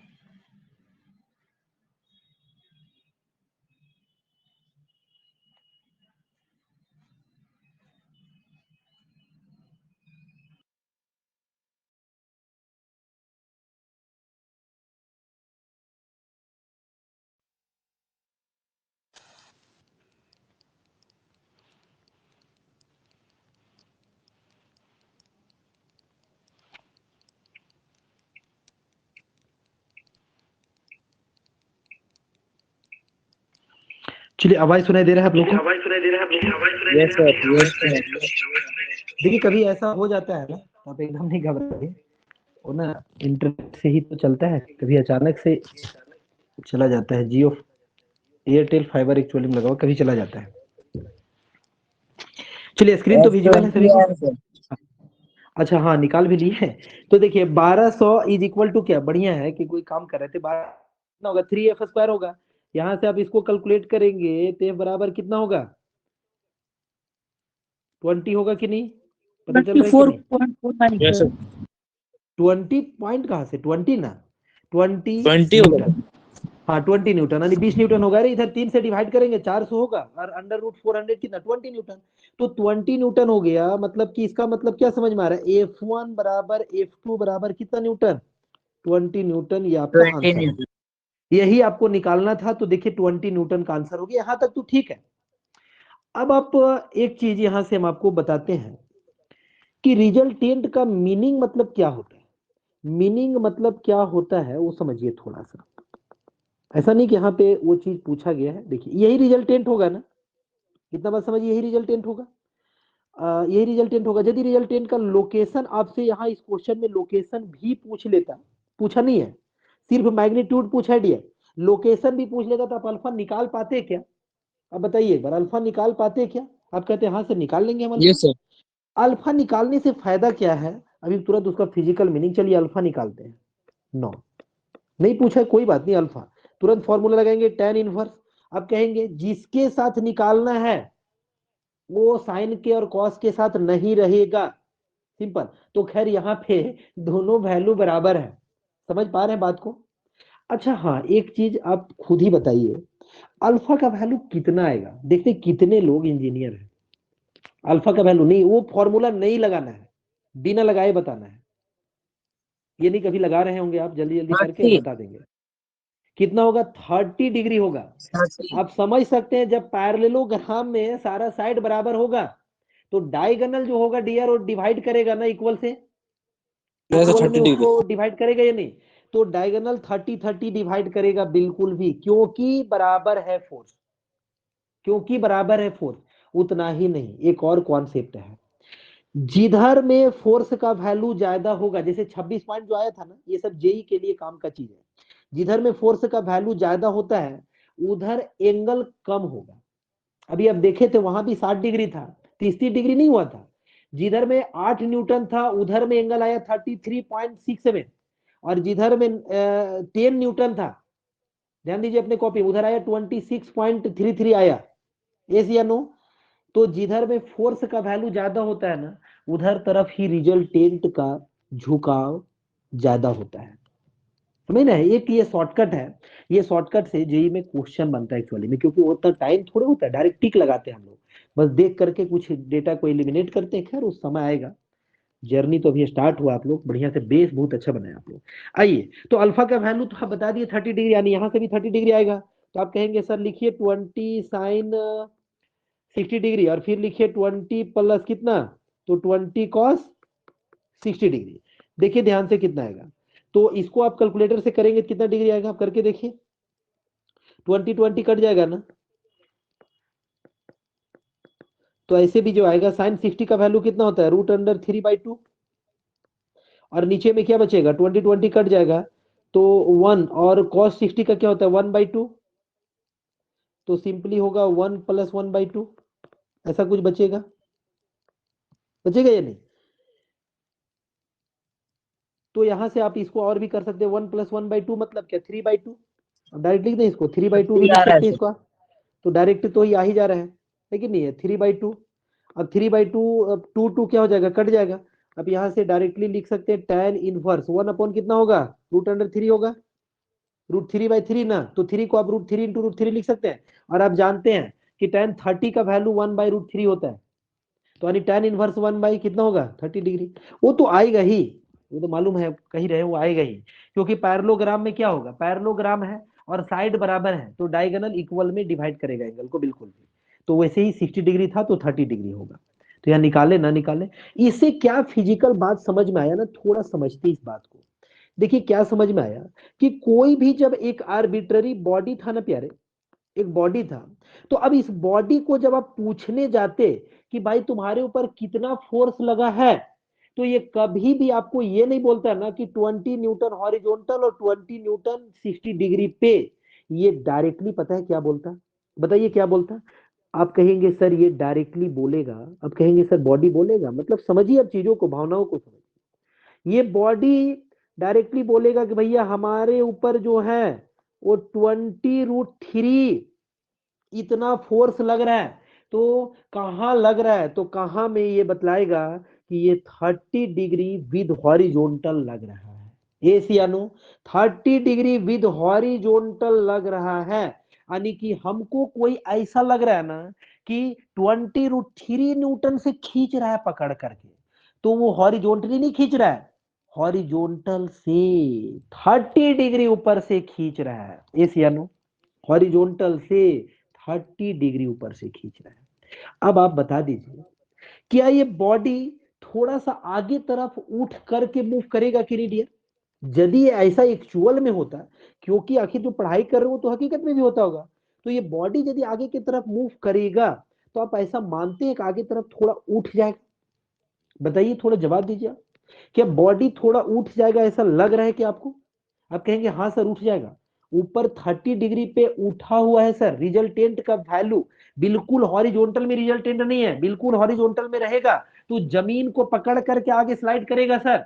चलिए आवाज सुनाई दे रहा है आप लोग को?
Yes sir, yes sir.
देखिए कभी ऐसा हो जाता है ना, आप एकदम नहीं घबराइए, वो ना इंटरनेट से ही तो चलता है, कभी अचानक से चला जाता है। जियो एयरटेल फाइबर एक्चुअली में लगाओ, कभी चला जाता है। चलिए स्क्रीन तो विजुअल है सभी को? अच्छा हाँ निकाल भी लिए है। तो देखिए 1200 इज इक्वल टू क्या, बढ़िया है कि कोई काम कर रहे थे। 12 कितना होगा 3f स्क्वायर होगा। यहाँ से आप इसको कैलकुलेट करेंगे तो f बराबर कितना होगा 20 होगा कि नहीं, पता चल रहा है कि नहीं?
24.49
यस
सर।
सर।
20 पॉइंट कहाँ से 20 ना 20
20 होगा।
न्यूटन। हाँ 20 न्यूटन यानी 20 न्यूटन होगा। अरे इधर 3 से डिवाइड करेंगे 400 होगा, और अंडर रूट 400 कितना 20 न्यूटन। तो 20 न्यूटन हो गया, मतलब कि इसका मतलब क्या समझ में आ रहा है, F1 बराबर F2 बराबर कितना न्यूटन 20 न्यूटन। ये आपका
20
आंसर है,
न्यूटन।
यही आपको निकालना था। तो देखिए 20 न्यूटन का आंसर हो गया, यहां तक तो ठीक है। अब आप एक चीज यहां से हम आपको बताते हैं कि रिजल्टेंट का मीनिंग मतलब क्या होता है। मीनिंग मतलब क्या होता है वो समझिए थोड़ा सा। ऐसा नहीं कि यहाँ पे वो चीज पूछा गया है, देखिए यही रिजल्टेंट होगा ना, इतना बात समझिए, यही रिजल्टेंट होगा। यही रिजल्टेंट होगा। यदि रिजल्टेंट का लोकेशन आपसे यहाँ इस क्वेश्चन में लोकेशन भी पूछ लेता, पूछा नहीं है, सिर्फ मैग्नीट्यूड पूछा है डियर, लोकेशन भी पूछ लेगा तो आप अल्फा निकाल पाते क्या? अब बताइए एक बार, अल्फा निकाल पाते क्या? आप कहते हैं हाँ सर निकाल लेंगे हम अल्फा।
Yes sir.
अल्फा निकालने से फायदा क्या है? अभी तुरंत उसका फिजिकल मीनिंग, चलिए अल्फा निकालते हैं। नो, नहीं पूछा है, कोई बात नहीं। अल्फा तुरंत फॉर्मूला लगाएंगे tan इनवर्स। अब कहेंगे जिसके साथ निकालना है वो साइन के और कॉस के साथ नहीं रहेगा, सिंपल। तो खैर यहाँ पे दोनों वैल्यू बराबर है, समझ पा रहे हैं बात को? अच्छा हाँ, एक चीज आप खुद ही बताइए, अल्फा का वैल्यू कितना आएगा? देखते कितने लोग इंजीनियर हैं। अल्फा का वैल्यू नहीं, वो फॉर्मूला नहीं लगाना है, बिना लगाए बताना है। ये नहीं कभी लगा रहे होंगे आप, जल्दी जल्दी करके और
30
बता देंगे कितना होगा। 30 डिग्री होगा।
30
आप समझ सकते हैं, जब पैरेललोग्राम में सारा साइड बराबर होगा तो डायगोनल जो होगा डियर वो डिवाइड करेगा ना इक्वल से,
यस सर,
इक्वल में
30 डिग्री।
उसको डिवाइड करेगा या नहीं? तो डायगोनल 30 डिवाइड करेगा बिल्कुल भी, क्योंकि बराबर है फोर्स, क्योंकि बराबर है फोर्स। उतना ही नहीं, एक और कॉन्सेप्ट है, जिधर में फोर्स का वैल्यू ज्यादा होगा, जैसे 26 पॉइंट जो आया था ना, ये सब जेई के लिए काम का चीज है। जिधर में फोर्स का वैल्यू ज्यादा होता है उधर एंगल कम होगा। अभी अब देखे थे वहां भी 60 डिग्री था, 30 डिग्री नहीं हुआ था। जिधर में 8 न्यूटन था उधर में एंगल आया 33.67, और जिधर में 10 न्यूटन था, ध्यान दीजिए अपने कॉपी, उधर आया 26.33 आया। यस या नो? तो जिधर में फोर्स का वैल्यू ज्यादा होता है ना, उधर तरफ ही रिजल्टेंट का झुकाव ज्यादा होता है। समझ ना? एक ये शॉर्टकट है, ये शॉर्टकट से जेई में क्वेश्चन बनता है एक्चुअली में, क्योंकि उतना टाइम थोड़ा होता है, डायरेक्ट टिक लगाते हैं हम लोग, बस देख करके कुछ डेटा को एलिमिनेट करते हैं। खैर उस समय आएगा, जर्नी तो अभी स्टार्ट हुआ, आप लोग बढ़िया से बेस बहुत अच्छा बनाया आप लोग। आइए, तो अल्फा का वैल्यू तो आप बता दिए 30 डिग्री, यानी यहाँ से भी 30 डिग्री आएगा। तो आप कहेंगे सर लिखिए 20 साइन 60 डिग्री, और फिर लिखिए 20 प्लस कितना, तो 20 कॉस 60 डिग्री। देखिए ध्यान से कितना आएगा, तो इसको आप कैलकुलेटर से करेंगे तो कितना डिग्री आएगा, आप करके देखिए। 20 कट जाएगा ना, तो ऐसे भी जो आएगा साइन 60 का वैल्यू कितना होता है, √3/2, और नीचे में क्या बचेगा, 20 कट जाएगा तो 1, और cos 60 का क्या होता है 1/2, तो सिंपली होगा 1 + 1/2, ऐसा कुछ बचेगा, बचेगा या नहीं? तो यहां से आप इसको और भी कर सकते हैं, 1 + 1/2 मतलब क्या 3/2, डायरेक्ट लिख दें इसको, 3/2 भी
30
लिख
आ रहा है
सकते हैं
सर।
इसको, तो डायरेक्ट तो ही आ ही जा रहा है, लेकिन नहीं है 3/2। अब 3/2, अब 2 क्या हो जाएगा, कट जाएगा। अब यहाँ से डायरेक्टली लिख सकते हैं tan इनवर्स 1 कितना होगा, √3 होगा, √3/3 ना, तो 3 को आप √3 × √3 लिख सकते हैं। और आप जानते हैं कि tan 30 का वैल्यू 1/√3 होता है, तो यानी tan इनवर्स 1 कितना होगा 30 डिग्री। वो तो आएगा ही, वो तो मालूम है, कहीं रहे वो आएगा ही, क्योंकि पैरेललोग्राम में क्या होगा, पैरेललोग्राम है और साइड बराबर है तो डायगोनल इक्वल में डिवाइड करेगा एंगल को, बिल्कुल भी। तो वैसे ही 60 डिग्री था तो 30 डिग्री होगा। तो यहाँ निकाले ना निकाले, इससे क्या फिजिकल बात समझ में आया ना, थोड़ा समझते इस बात को। देखिए क्या समझ में आया, कि कोई भी जब एक आर्बिट्ररी बॉडी था ना प्यारे, एक बॉडी था, तो अब इस बॉडी को जब आप पूछने जाते कि भाई तुम्हारे ऊपर कितना फोर्स लगा है, तो ये कभी भी आपको ये नहीं बोलता ना कि 20 न्यूटन हॉरिजॉन्टल और 20 न्यूटन 60 डिग्री पे। ये डायरेक्टली पता है क्या बोलता, बताइए क्या बोलता? आप कहेंगे सर ये डायरेक्टली बोलेगा, अब कहेंगे सर बॉडी बोलेगा, मतलब समझिए अब चीजों को, भावनाओं को समझिए। ये बॉडी डायरेक्टली बोलेगा कि भैया हमारे ऊपर जो है वो 20√3 इतना फोर्स लग रहा है, तो कहां लग रहा है, तो कहां में ये बतलाएगा कि ये 30 डिग्री विद हॉरिजॉन्टल लग रहा है। ये सियानो 30 डिग्री विद हॉरिजॉन्टल लग रहा है, यानी कि हमको कोई ऐसा लग रहा है ना कि 20√3 न्यूटन से खींच रहा है पकड़ करके, तो वो हॉरिजॉन्टली नहीं खींच रहा है, हॉरिजॉन्टल से 30 डिग्री ऊपर से खींच रहा है। ये सियानो हॉरिजॉन्टल से 30 डिग्री ऊपर से खींच रहा है। अब आप बता दीजिए, क्या ये बॉडी थोड़ा सा आगे तरफ उठ करके मूव करेगा कि नहीं डियर? यदि ये ऐसा एक्चुअल में होता, क्योंकि आखिर जो पढ़ाई कर रहे हो तो हकीकत में भी होता होगा, तो ये बॉडी यदि आगे की तरफ मूव करेगा तो आप ऐसा मानते हैं कि आगे तरफ थोड़ा उठ जाएगा? बताइए, थोड़ा जवाब दीजिए। क्या बॉडी थोड़ा उठ जाएगा, ऐसा लग रहा है कि आपको? आप कहेंगे हाँ सर उठ जाएगा, ऊपर 30 डिग्री पे उठा हुआ है सर, रिजल्टेंट का वैल्यू बिल्कुल हॉरिजॉन्टल में रिजल्टेंट नहीं है, बिल्कुल हॉरिजॉन्टल में रहेगा तो जमीन को पकड़ करके आगे स्लाइड करेगा सर,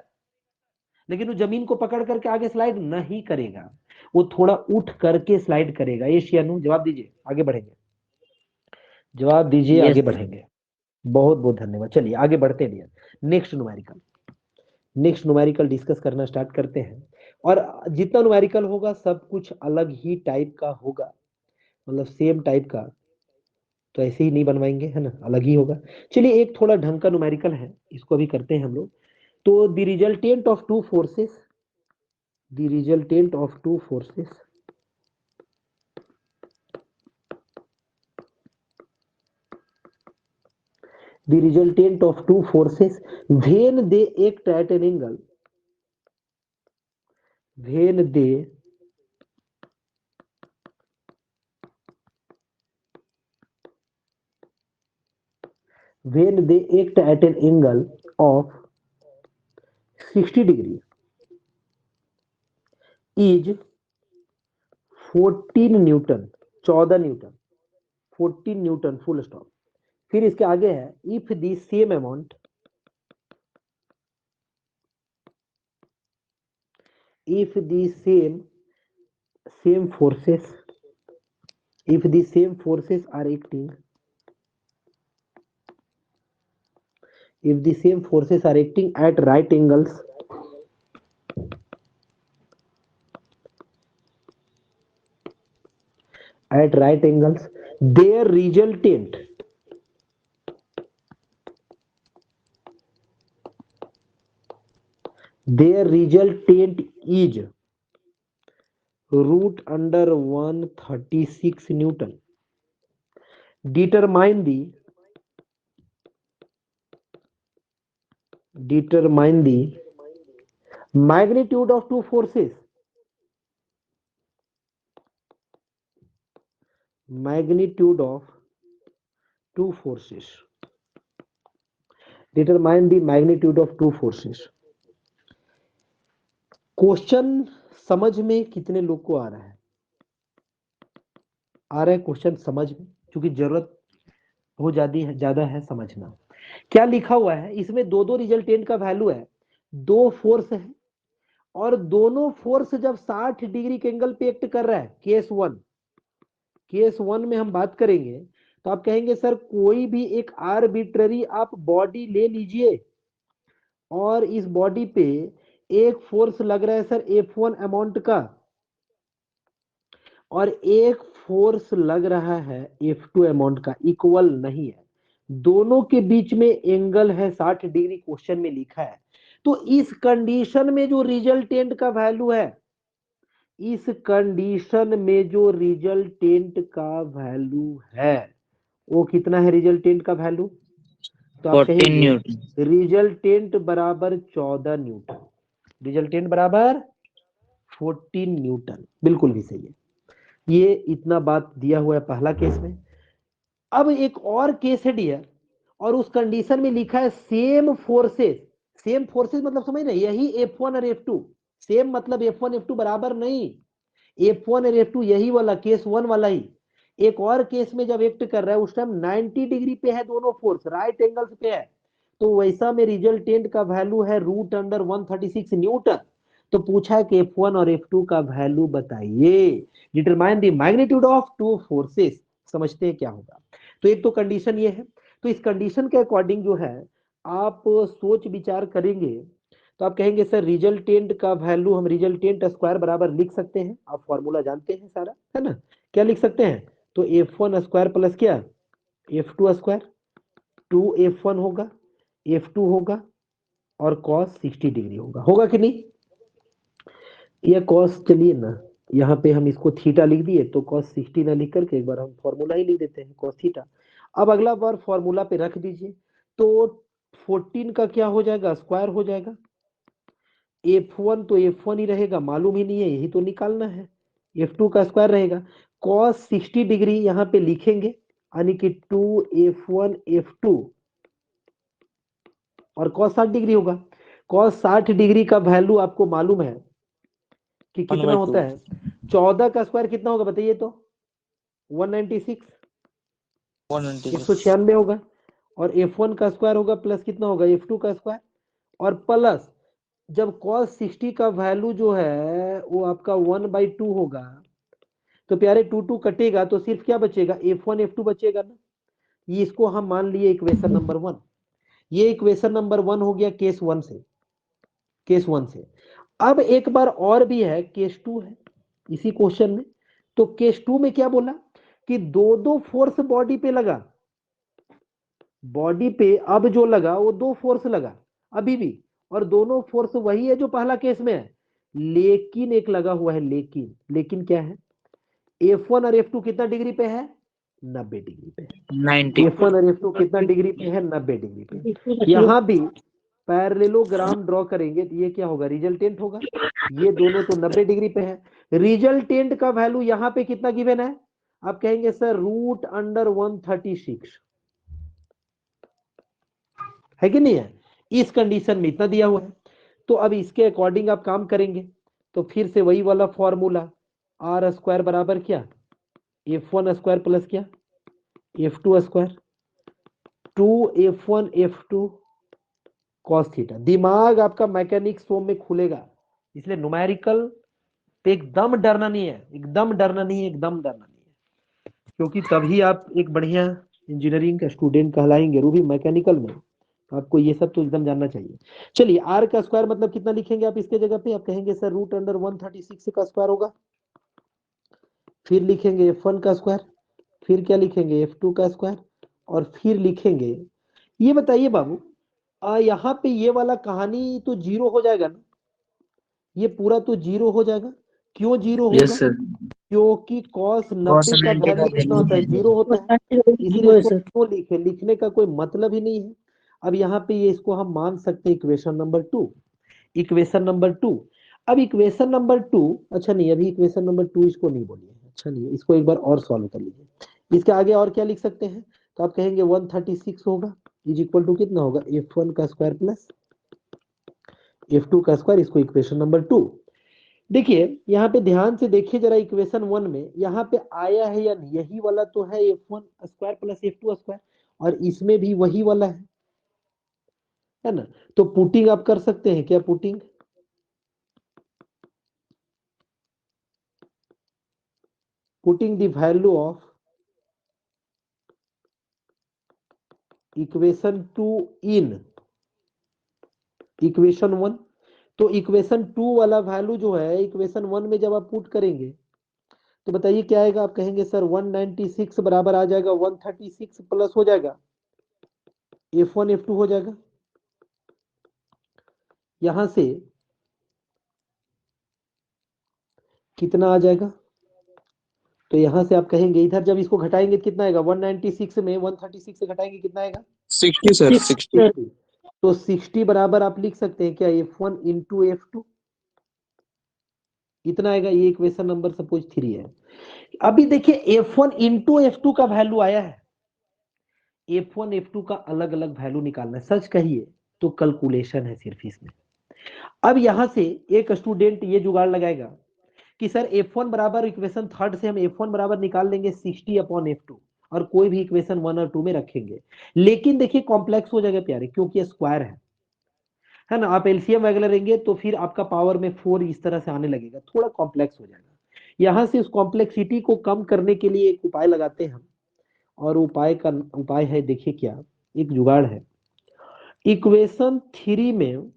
लेकिन वो जमीन को पकड़ करके आगे स्लाइड नहीं करेगा, वो थोड़ा उठ करके स्लाइड करेगा। ये शियानु जवाब दीजिए, आगे बढ़ेंगे, जवाब दीजिए,
यस
आगे बढ़ेंगे। बहुत बहुत धन्यवाद। चलिए आगे बढ़ते हैं, next numerical, next numerical discuss करना स्टार्ट करते हैं। और जितना न्यूमेरिकल होगा सब कुछ अलग ही टाइप का होगा, मतलब सेम टाइप का तो ऐसे ही नहीं बनवाएंगे, है ना, अलग ही होगा। चलिए एक थोड़ा ढंग का न्यूमेरिकल है, इसको अभी करते हैं हम लोग। तो the resultant of two forces, the resultant of two forces, the resultant of two forces when they act at an angle, when they act at an angle of 60 degree is 14 Newton, 14 Newton, 14 Newton full stop. फिर इसके आगे है if the same amount, if the same forces, if the same forces are acting, if the same forces are acting at right angles, at right angles, their resultant, their resultant is root under 136 Newton. Determine the magnitude of two forces, magnitude of two forces, determine the magnitude of two forces। Question समझ में कितने लोग को आ रहा है? आ रहा है question समझ में, क्योंकि जरूरत हो जाती है, ज्यादा है समझना। क्या लिखा हुआ है इसमें? दो दो रिजल्टेंट का वैल्यू है, दो फोर्स है और दोनों फोर्स जब 60 डिग्री के एंगल पे एक्ट कर रहा है, केस वन में हम बात करेंगे तो आप कहेंगे सर कोई भी एक आर्बिट्ररी आप बॉडी ले लीजिए और इस बॉडी पे एक फोर्स लग रहा है सर F1 अमाउंट का और एक फोर्स लग रहा है F2 अमाउंट का, इक्वल नहीं है, दोनों के बीच में एंगल है 60 डिग्री, क्वेश्चन में लिखा है। तो इस कंडीशन में जो रिजल्टेंट का वैल्यू है, इस कंडीशन में जो रिजल्टेंट का वैल्यू है वो कितना है? रिजल्टेंट का वैल्यू तो आप
14
कहेंगे
न्यूटन।
रिजल्टेंट बराबर 14 न्यूटन, रिजल्टेंट बराबर 14 न्यूटन, बिल्कुल भी सही है। ये इतना बात दिया हुआ है पहला केस में। अब एक और केस है डियर, और उस कंडीशन में लिखा है सेम फोर्सेस, सेम फोर्सेस मतलब समझ रहे, यही F1 और F2, सेम मतलब F1 F2 बराबर नहीं, F1 और F2 यही वाला केस वन वाला ही। एक और केस में जब एक्ट कर रहा है उस टाइम 90 डिग्री पे है दोनों फोर्स, राइट एंगल्स पे है, तो वैसा में रिजल्टेंट का वैल्यू है रूट अंडर 136 न्यूटन। तो पूछा है कि F1 और F2 का वैल्यू बताइए, determine the magnitude of two forces. समझते हैं क्या होगा? तो एक तो कंडीशन ये है, तो इस कंडीशन के अकॉर्डिंग जो है आप सोच विचार करेंगे तो आप कहेंगे सर रिजल्टेंट का वैल्यू हम रिजल्टेंट स्क्वायर बराबर लिख सकते हैं, आप फॉर्मूला जानते हैं सारा, है ना? क्या लिख सकते हैं? तो F1 स्क्वायर प्लस क्या F2 स्क्वायर, 2F1 होगा, F2 होगा और cos 60 डिग्री होगा कि नहीं? ये cos, चलिए ना यहाँ पे हम इसको थीटा लिख दिए तो cos 60 ना लिख करके एक बार हम फॉर्मूला ही लिख देते हैं cos थीटा। अब अगला बार फॉर्मूला पे रख दीजिए तो 14 का क्या हो जाएगा? स्क्वायर हो जाएगा। F1 तो F1 ही रहेगा, मालूम ही नहीं है, यही तो निकालना है। F2 का स्क्वायर रहेगा, cos 60 डिग्री यहाँ पे लिखेंगे यानी कि 2F1 F2 और cos 60 डिग्री होगा। cos 60 डिग्री का वैल्यू आपको मालूम है कि कितना होता है 14 का स्क्वायर कितना होगा बताइए तो 196 196 होगा और F1 का स्क्वायर होगा प्लस कितना होगा F2 का स्क्वायर और प्लस जब cos 60 का वैल्यू जो है वो आपका 1/2 होगा तो प्यारे 2 कटेगा तो सिर्फ क्या बचेगा F1 F2 बचेगा ना। ये इसको हम मान लिए इक्वेशन नंबर 1। ये इक्वेशन नंबर 1 हो गया केस 1 से। अब एक बार और भी है केस 2 है इसी क्वेश्चन में। तो केस 2 में क्या बोला कि दो फोर्स बॉडी पे लगा, बॉडी पे अब जो लगा वो 2 फोर्स लगा अभी भी और दोनों फोर्स वही है जो पहला केस में है, लेकिन एक लगा हुआ है लेकिन क्या है F1 और F2 कितना डिग्री पे है 90 डिग्री पे।
90
F1 और F2 कितना डिग्री पे है 90 डिग्री पे। यहां भी पैरेललोग्राम ड्रॉ करेंगे तो ये क्या होगा रिजल्टेंट होगा। ये दोनों तो 90 डिग्री पे है। रिजल्टेंट का वैल्यू यहां पे कितना गिवन है आप कहेंगे सर √136 है कि नहीं है। इस कंडीशन में इतना दिया हुआ है तो अब इसके अकॉर्डिंग आप काम करेंगे तो फिर से वही वाला फॉर्मूला आर स्क्वायर बराबर क्या F1 स्क्वायर प्लस क्या F2 square 2F1 F2 cos theta. दिमाग आपका मैकेनिक्स फॉर्म में खुलेगा इसलिए न्यूमेरिकल पे एकदम डरना नहीं है, एकदम डरना नहीं है, एकदम डरना नहीं है, क्योंकि तभी आप एक बढ़िया इंजीनियरिंग का स्टूडेंट कहलाएंगे। वो भी मैकेनिकल में आपको ये सब तो एकदम जानना चाहिए। चलिए आर का स्क्वायर मतलब कितना लिखेंगे आप इसके जगह पे आप कहेंगे सर √136 का स्क्वायर होगा। फिर लिखेंगे F1 का स्क्वायर, फिर क्या लिखेंगे F2 का स्क्वायर और फिर लिखेंगे। ये बताइए बाबू यहाँ पे ये वाला कहानी तो जीरो हो जाएगा ना, ये पूरा तो जीरो हो जाएगा। क्यों जीरो होगा
यस सर
क्योंकि cos 90 का
90
वैल्यू
का
कितना होता है जीरो होता है इसीलिए इसको क्यों लिखे लिखने का कोई मतलब ही नहीं है। अब यहाँ पे ये इसको हम मान सकते हैं इक्वेशन नंबर 2। इक्वेशन नंबर 2 अब इक्वेशन नंबर 2 अच्छा नहीं अभी इक्वेशन नंबर 2 इसको नहीं बोलिए अच्छा नहीं इसको एक बार और सॉल्व कर लीजिए। इसके आगे और क्या लिख सकते हैं तो आप कहेंगे 136 होगा इज इक्वल टू कितना होगा F1 का स्क्वायर प्लस F2 का स्क्वायर। इसको इक्वेशन नंबर 2। देखिए यहाँ पे ध्यान से देखिए जरा इक्वेशन 1 में यहाँ पे आया है या नहीं, यही वाला तो है F1 square plus F2 square और इसमें भी वही वाला है ना। तो पुटिंग आप कर सकते हैं क्या putting the value of equation 2 in equation 1। तो इक्वेशन 2 वाला वैल्यू जो है इक्वेशन 1 में जब आप पुट करेंगे तो बताइए क्या आएगा आप कहेंगे सर 196 बराबर आ जाएगा 136 प्लस हो जाएगा F1 F2 हो जाएगा। यहां से कितना आ जाएगा तो यहां से आप कहेंगे इधर जब इसको घटाएंगे तो कितना आएगा 196 में 136 से घटाएंगे कितना आएगा
60 सर 60
60। तो 60 बराबर आप लिख सकते हैं क्या F1 इंटू F2 इतना आएगा। ये इक्वेशन नंबर सपोज 3 है। अभी देखिए F1 इंटू F2 का वैल्यू आया है F1 F2 का अलग अलग वैल्यू निकालना है सच कहिए तो कैलकुलेशन है सिर्फ इसमें। अब यहां से एक स्टूडेंट ये जुगाड़ लगाएगा कि सर F1 बराबर इक्वेशन थर्ड से हम F1 बराबर निकाल लेंगे 60/F2 और कोई भी इक्वेशन 1 और 2 में रखेंगे। लेकिन देखिए कॉम्प्लेक्स हो जाएगा प्यारे क्योंकि ये स्क्वायर है ना। आप एलसीएम वगैरह लेंगे तो फिर आपका पावर में 4 इस तरह से आने लगेगा थोड़ा कॉम्प्लेक्स हो जाएगा। यहां से उस कॉम्प्लेक्सिटी को कम करने के लिए एक उपाय लगाते हैं हम और उपाय है देखिए क्या एक जुगाड़ है। इक्वेशन 3 में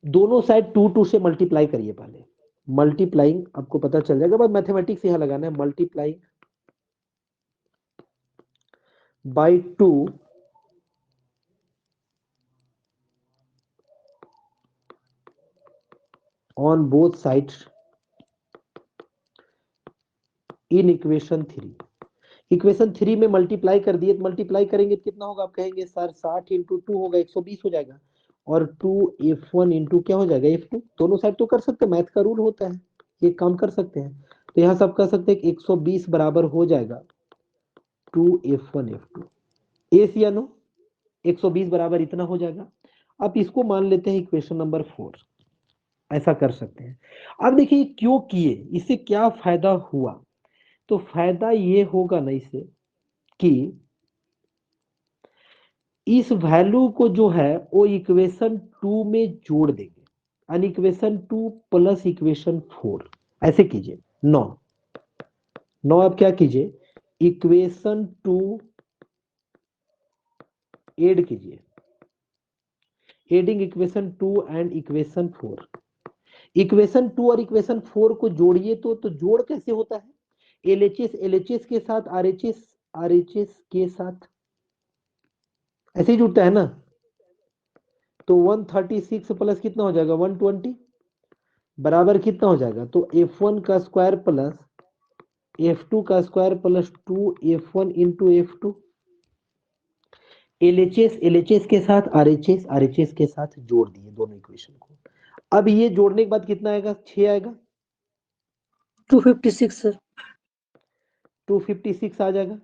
दोनों साइड 2 से मल्टीप्लाई करिए पहले। मल्टीप्लाइंग आपको पता चल जाएगा बस मैथमेटिक्स यहां लगाना है multiplying by 2 on both sides in equation 3। Equation 3 में मल्टीप्लाई कर दिए तो मल्टीप्लाई करेंगे तो कितना होगा आप कहेंगे सर 60 इंटू 2 होगा 120 हो जाएगा और 2F1 इंटू क्या हो जाएगा F2। दोनों साइड तो कर सकते हैं मैथ का रूल होता है ये काम कर सकते हैं। तो यहां सब कर सकते हैं कि 120 बराबर हो जाएगा 2F1 F2 एस या नो 120 बराबर इतना हो जाएगा। अब इसको मान लेते हैं इक्वेशन नंबर 4। ऐसा कर सकते हैं। अब देखिए क्यों किए, इससे क्या फायदा हुआ, तो फायदा ये होगा ना इससे कि इस वैल्यू को जो है वो इक्वेशन 2 में जोड़ देंगे, और इक्वेशन 2 प्लस इक्वेशन 4 ऐसे कीजिए। 9 आप क्या कीजिए, इक्वेशन 2 ऐड कीजिए, adding equation 2 and equation 4। Equation 2 और इक्वेशन 4 को जोड़िए तो जोड़ कैसे होता है, एलएचएस एलएचएस के साथ आरएचएस आरएचएस के साथ ऐसे ही जुड़ता है ना। तो 136 प्लस कितना हो जाएगा 120 बराबर कितना हो जाएगा, तो f1 का स्क्वायर प्लस f2 का square plus 2f1 into f2। LHS के साथ आरएचएस के साथ जोड़ दिए दोनों इक्वेशन को। अब ये जोड़ने के बाद कितना आएगा, 6 आएगा,
256 सर।
256 आ जाएगा।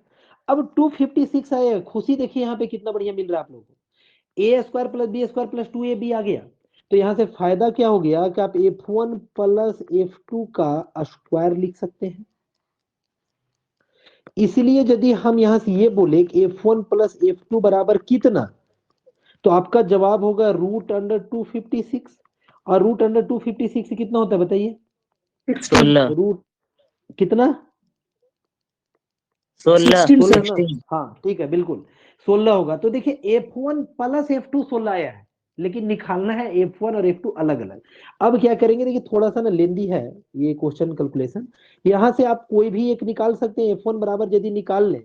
अब 256 आएगा, खुशी देखिए यहाँ पे कितना बढ़िया मिल रहा है आप लोगों को, A square plus B square plus 2ab आ गया। तो यहाँ से फायदा क्या हो गया कि आप f1 प्लस f2 का स्क्वायर लिख सकते हैं। इसलिए यदि हम यहां से ये बोले कि f1 प्लस f2 बराबर कितना, तो आपका जवाब होगा रूट अंडर 256। और रूट अंडर 256 कितना होता है बताइए,
16
रूट कितना
16
16
16 ना,
16
हाँ ठीक है बिल्कुल 16 होगा। तो देखिए f1 प्लस f2 16 आया है, लेकिन निकालना है f1 और f2 अलग अलग। अब क्या करेंगे, देखिए थोड़ा सा ना लेंदी है ये क्वेश्चन कैलकुलेशन, यहां से आप कोई भी एक निकाल सकते हैं। f1 बराबर यदि निकाल लें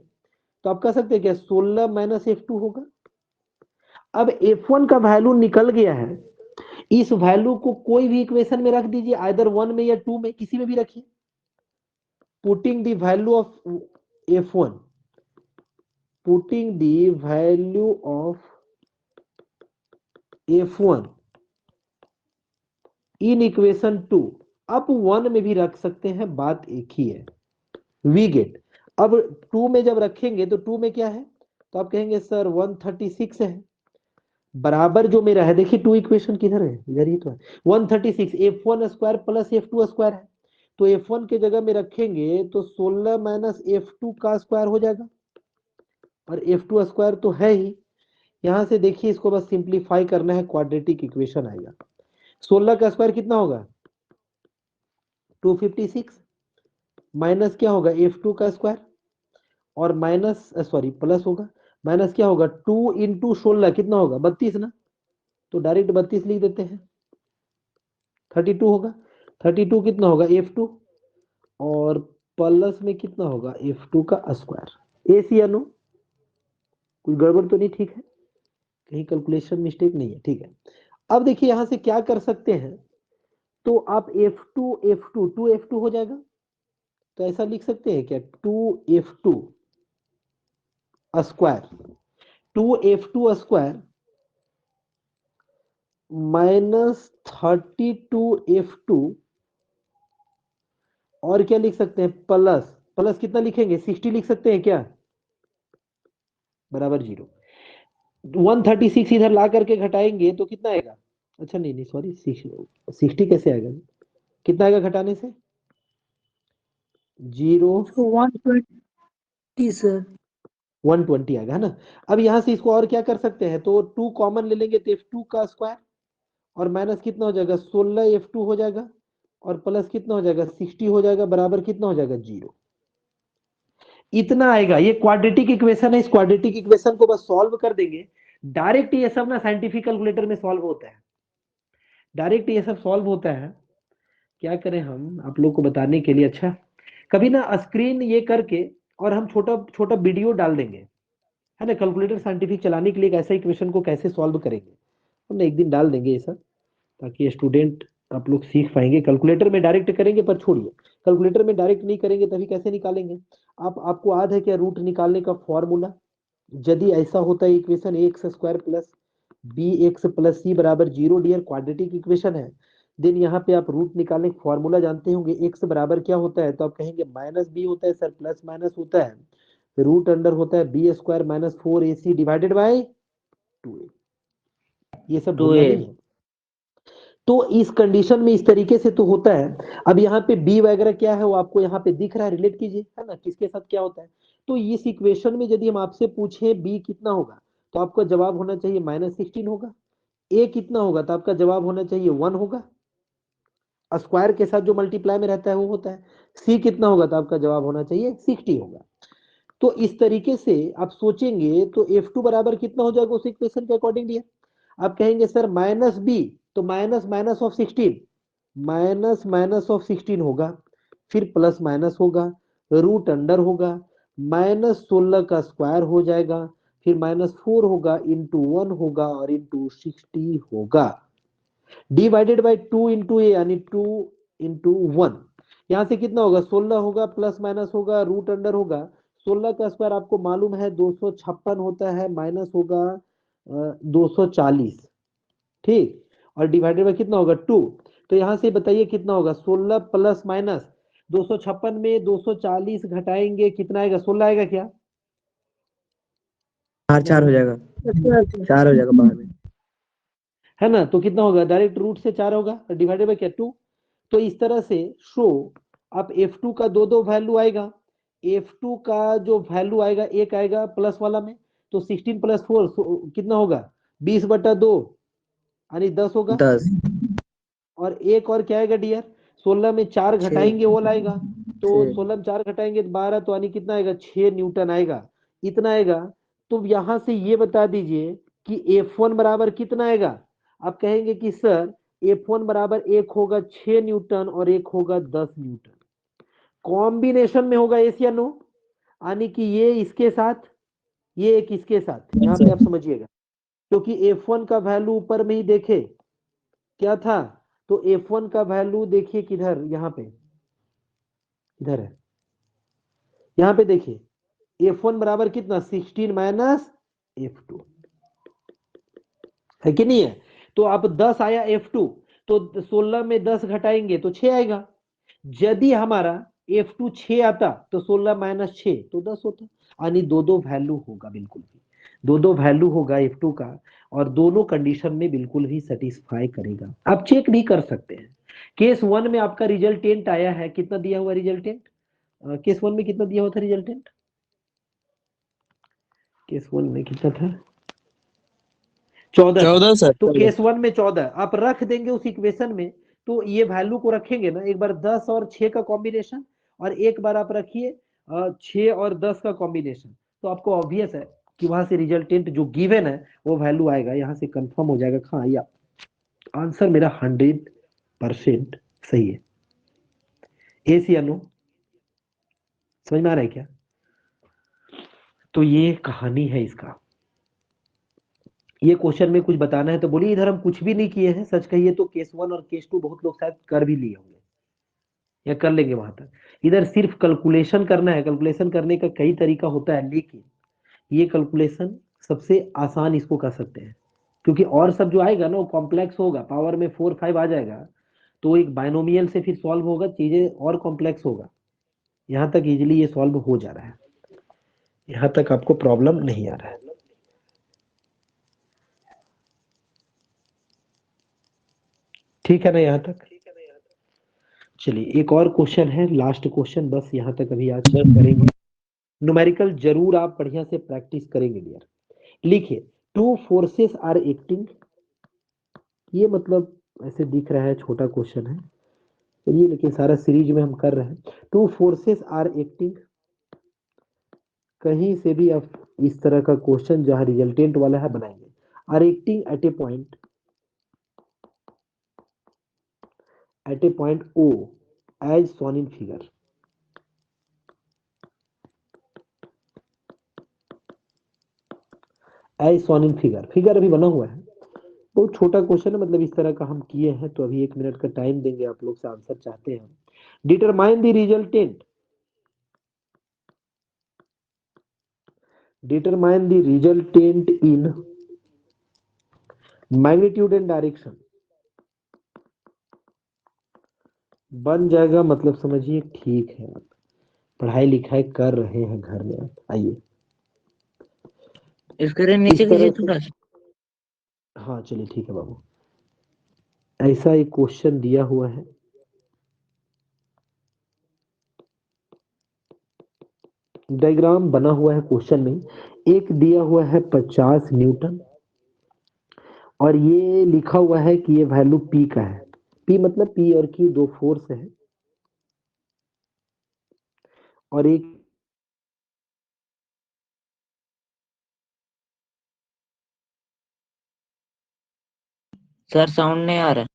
तो आप कह सकते हैं क्या 16 माइनस f2 होगा। अब f1 का वैल्यू निकल गया है, इस वैल्यू को कोई भी इक्वेशन में रख दीजिए, आइदर 1 में या 2 में, किसी में भी रखिए। Putting the value of f1, putting the value of f1 in equation 2, अब 1 में भी रख सकते हैं, बात एक ही है। वी गेट, अब 2 में जब रखेंगे तो 2 में क्या है, तो आप कहेंगे सर 136 है, बराबर जो मेरा है, देखिए 2 इक्वेशन किधर है, इधर ही तो है। 136 f1 square plus f2 square है, तो f1 के जगह में रखेंगे तो 16 माइनस f2 का स्क्वायर हो जाएगा, और f2 स्क्वायर तो है ही। यहां से देखिए इसको बस सिंप्लीफाई करना है, क्वाड्रेटिक इक्वेशन आएगा। 16 का स्क्वायर कितना होगा 256, माइनस क्या होगा f2 का स्क्वायर, और माइनस सॉरी प्लस होगा, माइनस क्या होगा 2 इंटू 16 कितना होगा 32 ना, तो डायरेक्ट 32 लिख देते हैं, 32 होगा। 32 कितना होगा f2, और प्लस में कितना होगा f2 का स्क्वायर। ए सी या नो, कोई गड़बड़ तो नहीं, ठीक है, कहीं कैलकुलेशन मिस्टेक नहीं है, ठीक है। अब देखिए यहां से क्या कर सकते हैं, तो आप f2 f2 2f2 हो जाएगा, तो ऐसा लिख सकते हैं क्या 2f2 square, 2f2 square minus 32f2, और क्या लिख सकते हैं प्लस, प्लस कितना लिखेंगे 60 लिख सकते हैं क्या, बराबर 0। 136 इधर ला करके घटाएंगे तो कितना आएगा, अच्छा नहीं नहीं सॉरी 60 कैसे आएगा, कितना आएगा घटाने से 0,
120 सर।
120 आएगा है ना। अब यहां से इसको और क्या कर सकते हैं, तो 2 कॉमन ले लेंगे तो f2 का स्क्वायर, और माइनस कितना हो जाएगा 16 f2 हो जाएगा, और प्लस कितना हो जाएगा 60 हो जाएगा, बराबर कितना हो जाएगा 0। इतना आएगा, ये क्वाड्रेटिक इक्वेशन है, इस क्वाड्रेटिक इक्वेशन को बस सॉल्व कर देंगे। डायरेक्ट ये सब ना साइंटिफिक कैलकुलेटर में सॉल्व होता है, डायरेक्ट ये सब सॉल्व होता है। क्या करें हम आप लोग को बताने के लिए, अच्छा कभी ना स्क्रीन ये करके और हम छोटा छोटा वीडियो डाल देंगे, है ना, कैलकुलेटर साइंटिफिक चलाने के लिए एक ऐसा इक्वेशन को कैसे सॉल्व करेंगे, हम एक दिन डाल देंगे ये सब, ताकि स्टूडेंट आप लोग सीख पाएंगे। कैलकुलेटर में डायरेक्ट करेंगे पर छोड़िए, कैलकुलेटर में डायरेक्ट नहीं करेंगे तभी कैसे निकालेंगे। आपको याद है क्या रूट निकालने का फॉर्मूला, यदि ऐसा होता है equation x square plus B x plus C बराबर 0, डियर क्वाड्रेटिक इक्वेशन है, देन यहाँ पे आप रूट निकालने का फॉर्मूला जानते होंगे, एक्स बराबर क्या होता है, तो आप कहेंगे माइनस बी होता है सर, प्लस माइनस होता है, रूट अंडर होता है B square minus 4ac divided by 2a, ये सब भूलना
2a
नहीं है। तो इस कंडीशन में इस तरीके से तो होता है। अब यहाँ पे बी वगैरह क्या है वो आपको यहाँ पे दिख रहा है, रिलेट कीजिए, है ना, किसके साथ क्या होता है। तो इस इक्वेशन में यदि हम आपसे पूछे बी कितना होगा तो आपका जवाब होना चाहिए -16 होगा। ए कितना होगा तो आपका जवाब होना चाहिए 1 होगा, स्क्वायर के साथ जो मल्टीप्लाई में रहता है वो होता है। सी कितना होगा तो आपका जवाब होना चाहिए 60 होगा। तो इस तरीके से आप सोचेंगे तो F2 बराबर कितना हो जाएगा उस इक्वेशन के अकॉर्डिंग। आप कहेंगे सर माइनस बी, तो minus minus of 16, minus minus of 16 होगा, फिर प्लस माइनस होगा, रूट अंडर होगा, -16 का स्क्वायर हो जाएगा, फिर -4 होगा, इंटू 1 होगा और इंटू 60 होगा, डिवाइडेड बाई 2 इंटू ए यानी 2 इंटू 1। यहां से कितना होगा 16 होगा, प्लस माइनस होगा, रूट अंडर होगा, 16 का स्क्वायर आपको मालूम है 256 होता है, माइनस होगा 240, ठीक, और डिवाइडेड बाई कितना होगा 2। तो यहां से बताइए कितना होगा 16 प्लस माइनस 256 में 240 घटाएंगे कितना आएगा, 16 आएगा क्या?
4 हो जाएगा, 4 हो जाएगा बाहर में,
है ना, तो कितना होगा डायरेक्ट रूट से 4 होगा, डिवाइडेड बाई क्या 2। तो इस तरह से शो आप F2 का दो वैल्यू आएगा, F2 का जो वैल्यू आएगा एक आएगा प्लस वाला में, तो 16 प्लस 4 कितना होगा 20/2 यानी 10 होगा,
10,
और एक और क्या आएगा डियर, 16 में 4 घटाएंगे वो लाएगा, तो
6,
16 में 4 घटाएंगे तो 12, तो यानी कितना आएगा 6 न्यूटन आएगा, इतना आएगा। तो यहां से ये बता दीजिए कि F1 बराबर कितना आएगा। आप कहेंगे कि सर F1 बराबर एक होगा 6 न्यूटन और एक होगा 10 न्यूटन, कॉम्बिनेशन में होगा एस या नो, यानी कि ये इसके साथ ये एक इसके साथ, यहाँ पे आप समझिएगा, क्योंकि F1 का वैल्यू ऊपर में ही देखे क्या था, तो F1 का वैल्यू देखिए किधर, यहाँ पे इधर है, यहाँ पे देखिए F1 बराबर कितना 16 माइनस F2 है कि नहीं है। तो अब 10 आया F2, तो 16 में 10 घटाएंगे तो 6 आएगा, यदि हमारा F2 6 आता तो 16 माइनस 6 तो 10 होता, यानी दो वैल्यू होगा, बिल्कुल भी दो वैल्यू होगा F2 का, और दोनों कंडीशन में बिल्कुल भी सेटिस्फाई करेगा। आप चेक भी कर सकते हैं। केस 1 में आपका रिजल्टेंट आया है, कितना दिया हुआ रिजल्टेंट, केस 1 में कितना दिया हुआ था रिजल्टेंट, केस 1 में कितना था 14
14 सर,
तो केस 1 में 14 आप रख देंगे उस इक्वेशन में, तो ये वैल्यू को रखेंगे ना, एक बार 10 और 6 का कॉम्बिनेशन, और एक बार आप रखिए 6 और 10 का कॉम्बिनेशन, तो आपको ऑब्वियस है कि वहां से रिजल्टेंट जो गिवन है वो वैल्यू आएगा, यहाँ से कंफर्म हो जाएगा। हाँ, या आंसर मेरा 100% सही है, एस या नो, समझ में आ रहा है क्या। तो ये कहानी है इसका। ये क्वेश्चन में कुछ बताना है तो बोलिए, इधर हम कुछ भी नहीं किए हैं, सच कहिए तो केस 1 और केस 2 बहुत लोग शायद कर भी लिए होंगे या कर लेंगे वहां तक, इधर सिर्फ कैलकुलेशन करना है। कैलकुलेशन करने का कई तरीका होता है, लेकिन ये कैलकुलेशन सबसे आसान इसको कर सकते हैं, क्योंकि और सब जो आएगा ना वो कॉम्प्लेक्स होगा, पावर में 4 5 आ जाएगा, तो एक बायनोमियल से फिर सॉल्व होगा, चीजें और कॉम्प्लेक्स होगा। यहां तक इजिली ये सॉल्व हो जा रहा है, यहां तक आपको प्रॉब्लम नहीं आ रहा है। ठीक है ना यहां तक। चलिए एक और क्वेश्चन है, लास्ट क्वेश्चन, बस यहां तक अभी आज करेंगे। न्यूमेरिकल जरूर आप बढ़िया से प्रैक्टिस करेंगे डियर। लिखिए, टू फोर्सेस आर एक्टिंग, ये मतलब ऐसे दिख रहा है छोटा क्वेश्चन है, चलिए लेकिन सारा सीरीज में हम कर रहे हैं। टू फोर्सेस आर एक्टिंग, कहीं से भी आप इस तरह का क्वेश्चन जहां रिजल्टेंट वाला है बनाएंगे। Are acting at a point O as shown in figure, as shown in figure, figure अभी बना हुआ है, बहुत छोटा क्वेश्चन है, मतलब इस तरह का हम किए हैं, तो अभी 1 मिनट का टाइम देंगे, आप लोग से आंसर चाहते हैं। Determine the resultant, determine the resultant in magnitude and direction, बन जाएगा, मतलब समझिए ठीक है, आप पढ़ाई लिखाई कर रहे हैं घर में, आप आइए
इसके नीचे
इस तरह
कीजिए
से।
थोड़ा सा।
हाँ चलिए ठीक है बाबू। ऐसा एक क्वेश्चन दिया हुआ है, डायग्राम बना हुआ है क्वेश्चन में। एक दिया हुआ है 50 न्यूटन और ये लिखा हुआ है कि ये वैल्यू पी का है। पी मतलब पी और क्यू दो फोर्स है और एक
सर साउंड नहीं आ रहा।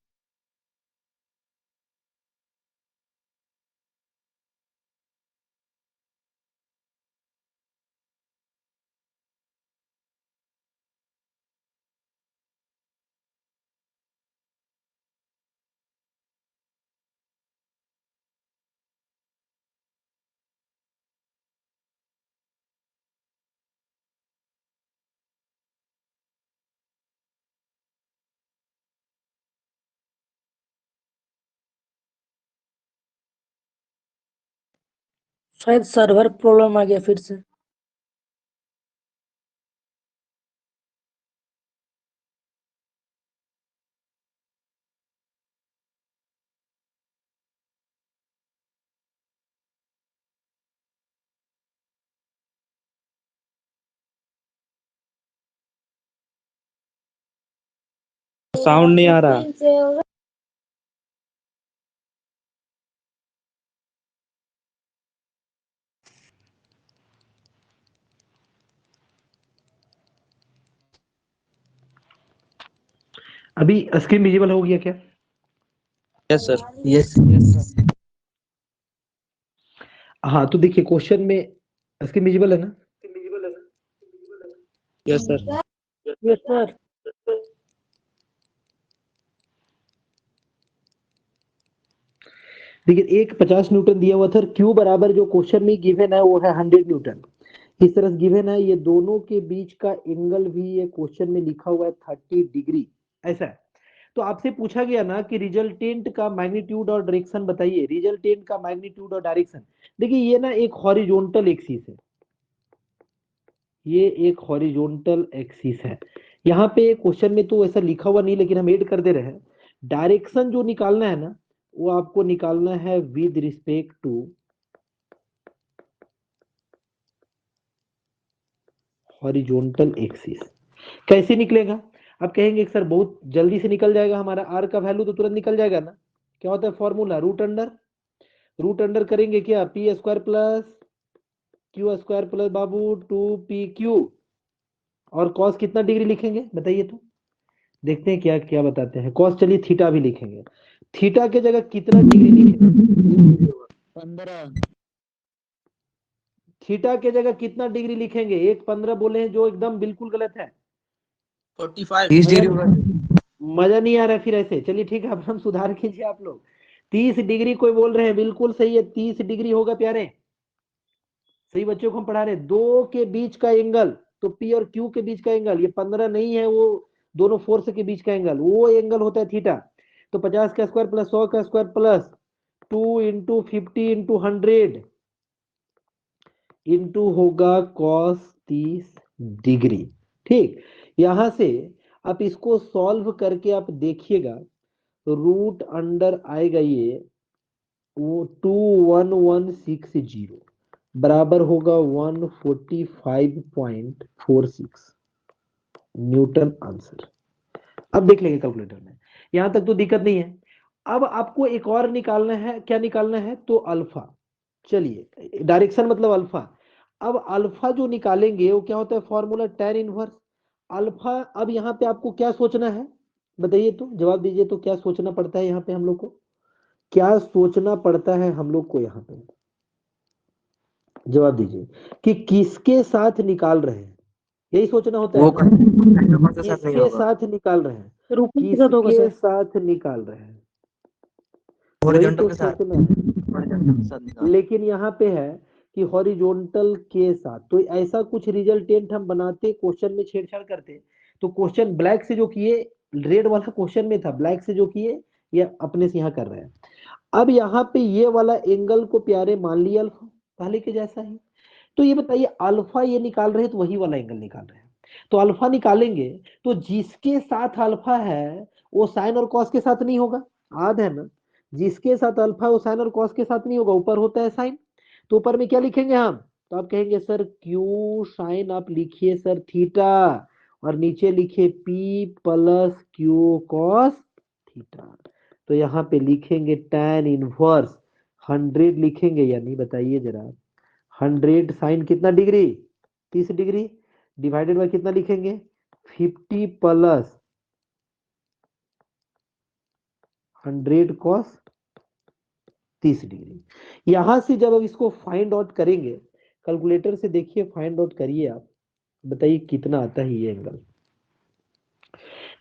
शायद सर्वर प्रॉब्लम आ गया फिर से।
साउंड नहीं आ रहा।
अभी स्क्रीन विजिबल हो गया क्या?
Yes sir.
यस।
हाँ तो देखिए क्वेश्चन में स्क्रीन विजिबल है ना?
Yes sir.
Yes sir.
देखिए एक 50 न्यूटन दिया हुआ था, क्यू बराबर जो क्वेश्चन में गिवन है वो है 100 न्यूटन। इस तरह से गिवन है, ये दोनों के बीच का एंगल भी ये क्वेश्चन में लिखा हुआ है 30 डिग्री, ऐसा है। तो आपसे पूछा गया ना कि रिजल्टेंट का मैग्नीट्यूड और डायरेक्शन बताइए, रिजल्टेंट का मैग्नीट्यूड और डायरेक्शन। देखिए ये ना एक हॉरिजॉन्टल एक्सिस है, ये एक हॉरिजॉन्टल एक्सिस है। यहाँ पे क्वेश्चन में तो ऐसा लिखा हुआ नहीं, लेकिन हम ऐड कर दे रहे हैं। डायरेक्शन जो निकालना है ना, वो आपको निकालना है with respect to horizontal axis. कैसे निकलेगा? आप कहेंगे सर बहुत जल्दी से निकल जाएगा, हमारा आर का वैल्यू तो तुरंत निकल जाएगा ना। क्या होता है फॉर्मूला? रूट अंडर करेंगे क्या, P square plus Q square plus बाबू 2pq, और कॉस कितना डिग्री लिखेंगे बताइए तो, देखते हैं क्या क्या बताते हैं। कॉस चलिए थीटा भी लिखेंगे, थीटा के जगह कितना डिग्री लिखेंगे?
15।
थीटा के जगह कितना डिग्री लिखेंगे? एक 15 बोले हैं जो एकदम बिल्कुल गलत है।
45
30
मजा
डिग्री।
मजा नहीं आ रहा है फिर ऐसे, चलिए ठीक है अब हम सुधार कीजिए आप लोग। 30 डिग्री कोई बोल रहे हैं, बिल्कुल सही है, 30 डिग्री होगा प्यारे, सही बच्चों को हम पढ़ा रहे हैं। दो के बीच का एंगल, तो पी और क्यू के बीच का एंगल, ये 15 नहीं है, वो दोनों फोर्स के बीच का एंगल, वो एंगल होता है थीटा। तो 50 का स्क्वायर प्लस 100 का square plus 2 into 50 into 100 into होगा कॉस 30 डिग्री। ठीक, यहां से आप इसको सॉल्व करके आप देखिएगा, रूट अंडर आएगा ये वो 21160 बराबर होगा 145.46 न्यूटन आंसर। अब देख लेंगे कैलकुलेटर में, यहां तक तो दिक्कत नहीं है। अब आपको एक और निकालना है, क्या निकालना है तो अल्फा। चलिए डायरेक्शन मतलब अल्फा। अब अल्फा जो निकालेंगे वो क्या होता है फॉर्मूला tan इनवर्स अल्फा। अब यहाँ पे आपको क्या सोचना है बताइए तो, जवाब दीजिए तो, क्या सोचना पड़ता है यहाँ पे हम लोग को, क्या सोचना पड़ता है हम लोग को यहाँ पे, जवाब दीजिए कि किसके साथ निकाल रहे हैं, यही सोचना होता है
वो
ना,
के साथ नहीं
किसके
होगा।
साथ निकाल रहे हैं,
सर ऊपर के साथ होगा
किसके
सर।
साथ निकाल रहे हैं, वही
हॉरिजॉन्टल
तो
के साथ।
सोचना है।
हॉरिजॉन्टल के साथ निकाल।
लेकिन यहाँ पे है कि हॉरिजॉन्टल के साथ, तो ऐसा कुछ रिजल्टेंट हम बनाते, क्वेश्चन में छेड़छाड़ करते। तो क्वेश्चन ब्लैक से जो किए, रेड वाला क्वेश्चन में था, ब्लैक से जो किए ये अपने से यहाँ कर रहे हैं। अब यहाँ पे ये वाला एंगल को प्यारे मान लिया अल्फा, पहले के जैसा ही। तो ये बताइए अल्फा ये निकाल रहे हैं तो वही वाला एंगल निकाल रहे हैं, तो अल्फा निकालेंगे तो जिसके साथ अल्फा है वो साइन और कॉस के साथ नहीं होगा, याद है ना, जिसके साथ अल्फा वो साइन और कॉस के साथ नहीं होगा, ऊपर होता है साइन। तो ऊपर में क्या लिखेंगे हम, तो आप कहेंगे सर क्यू साइन, आप लिखिए सर थीटा, और नीचे लिखिए P plus Q cos theta. तो यहाँ पे लिखेंगे tan इनवर्स 100 लिखेंगे या नहीं बताइए जरा। 100 साइन कितना डिग्री, 30 डिग्री, डिवाइडेड बाय कितना लिखेंगे 50 प्लस 100 कॉस 30 डिग्री। यहां से जब अब इसको फाइंड आउट करेंगे, कैलकुलेटर से देखिए फाइंड आउट करिए आप, बताइए कितना आता है ये एंगल।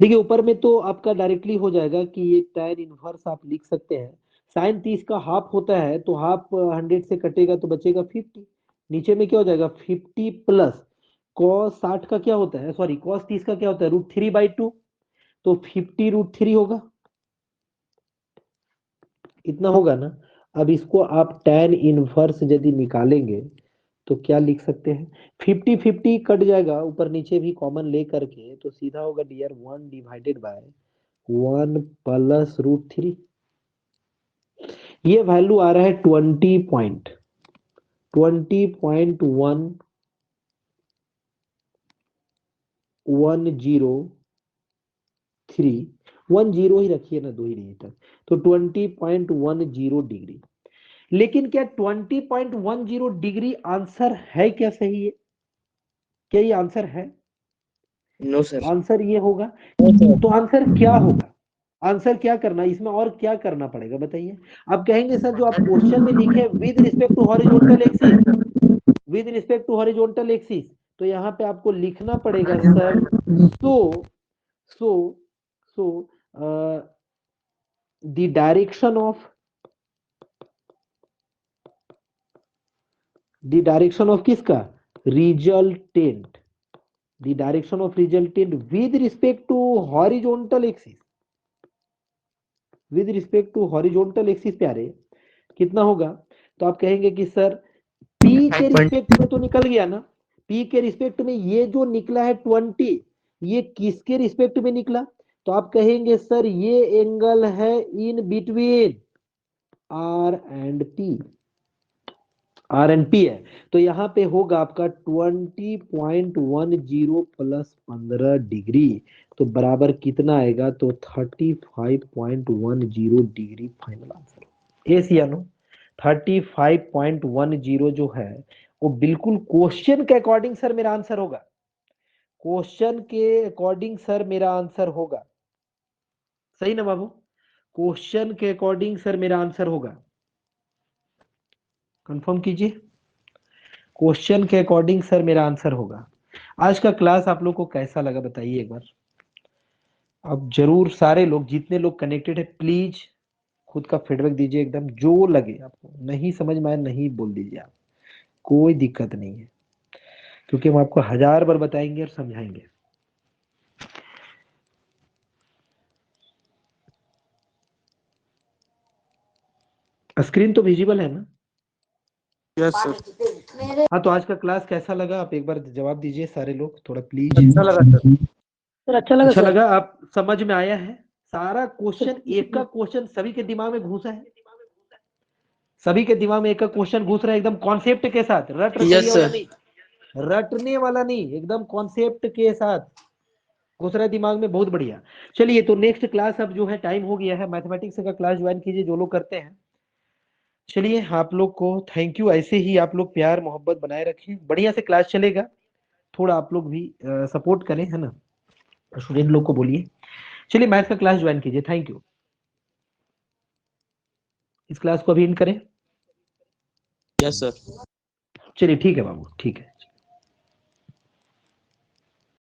देखिए ऊपर में तो आपका डायरेक्टली हो जाएगा कि ये tan इनवर्स आप लिख सकते हैं, साइन 30 का हाफ होता है तो हाफ 100 से कटेगा तो बचेगा 50, नीचे में क्या हो जाएगा 50 प्लस cos 60 का क्या होता है, सॉरी cos 30 का क्या होता है √3/2, तो 50 √3 होगा, इतना होगा ना। अब इसको आप tan इनवर्स यदि निकालेंगे तो क्या लिख सकते हैं, 50-50 कट जाएगा, ऊपर नीचे भी कॉमन ले करके, तो सीधा होगा डियर 1 डिवाइडेड बाय 1 प्लस √3। ये वैल्यू आ रहा है 20.10 ही रखिए ना, दो ही नहीं तक, तो 20.10 डिग्री। लेकिन क्या 20.10 डिग्री आंसर है क्या, सही है क्या, ये आंसर है?
No sir.
आंसर ये होगा, तो आंसर क्या होगा, आंसर क्या करना, इसमें और क्या करना पड़ेगा बताइए। आप कहेंगे सर जो आप क्वेश्चन में लिखे with respect to horizontal axis, with respect to horizontal axis, तो यहाँ पे आपको लिखना पड़ेगा sir so so so the direction of किसका, resultant, the direction of resultant with respect to horizontal axis, with respect to horizontal axis प्यारे कितना होगा। तो आप कहेंगे कि सर पी के रिस्पेक्ट में तो निकल गया ना, पी के रिस्पेक्ट में ये जो निकला है 20, ये किसके रिस्पेक्ट में निकला, तो आप कहेंगे सर ये एंगल है in between R and P, R and P है, तो यहां पे होगा आपका 20.10 प्लस 15 डिग्री, तो बराबर कितना आएगा, तो 35.10 डिग्री फाइनल आंसर। यस या नो, 35.10 जो है वो बिल्कुल क्वेश्चन के अकॉर्डिंग सर मेरा आंसर होगा, क्वेश्चन के अकॉर्डिंग सर मेरा आंसर होगा, सही ना बाबू, क्वेश्चन के अकॉर्डिंग सर मेरा आंसर होगा, कंफर्म कीजिए, क्वेश्चन के अकॉर्डिंग सर मेरा आंसर होगा। आज का क्लास आप लोग को कैसा लगा बताइए एक बार। अब जरूर सारे लोग जितने लोग कनेक्टेड है प्लीज खुद का फीडबैक दीजिए, एकदम जो लगे आपको, नहीं समझ में आया नहीं बोल दीजिए आप, कोई दिक्कत नहीं है, क्योंकि हम आपको 1000 बार बताएंगे और समझाएंगे। स्क्रीन तो विजिबल है ना?
Yes sir.
हाँ, तो आज का क्लास कैसा लगा आप एक बार जवाब दीजिए सारे लोग थोड़ा प्लीज।
अच्छा लगा सर।
सर अच्छा लगा
अच्छा
सर।
लगा, आप समझ में आया है सारा क्वेश्चन, एक का क्वेश्चन सभी के दिमाग में घुसा है, सभी के दिमाग में एक का क्वेश्चन घुस रहा है एकदम कॉन्सेप्ट के साथ,
यस
वाला
सर।
नहीं, रटने वाला नहीं, एकदम कॉन्सेप्ट के साथ घुस रहा है दिमाग में, बहुत बढ़िया। चलिए तो नेक्स्ट क्लास अब जो है टाइम हो गया है, मैथमेटिक्स का क्लास ज्वाइन कीजिए जो लोग करते हैं। चलिए आप लोग को थैंक यू, ऐसे ही आप लोग प्यार मोहब्बत बनाए रखें, बढ़िया से क्लास चलेगा, थोड़ा आप लोग भी सपोर्ट करें, है ना, स्टूडेंट लोग को बोलिए। चलिए मैथ का क्लास ज्वाइन कीजिए, थैंक यू। इस क्लास को अभी एंड करें,
यस सर।
चलिए ठीक है बाबू, ठीक है।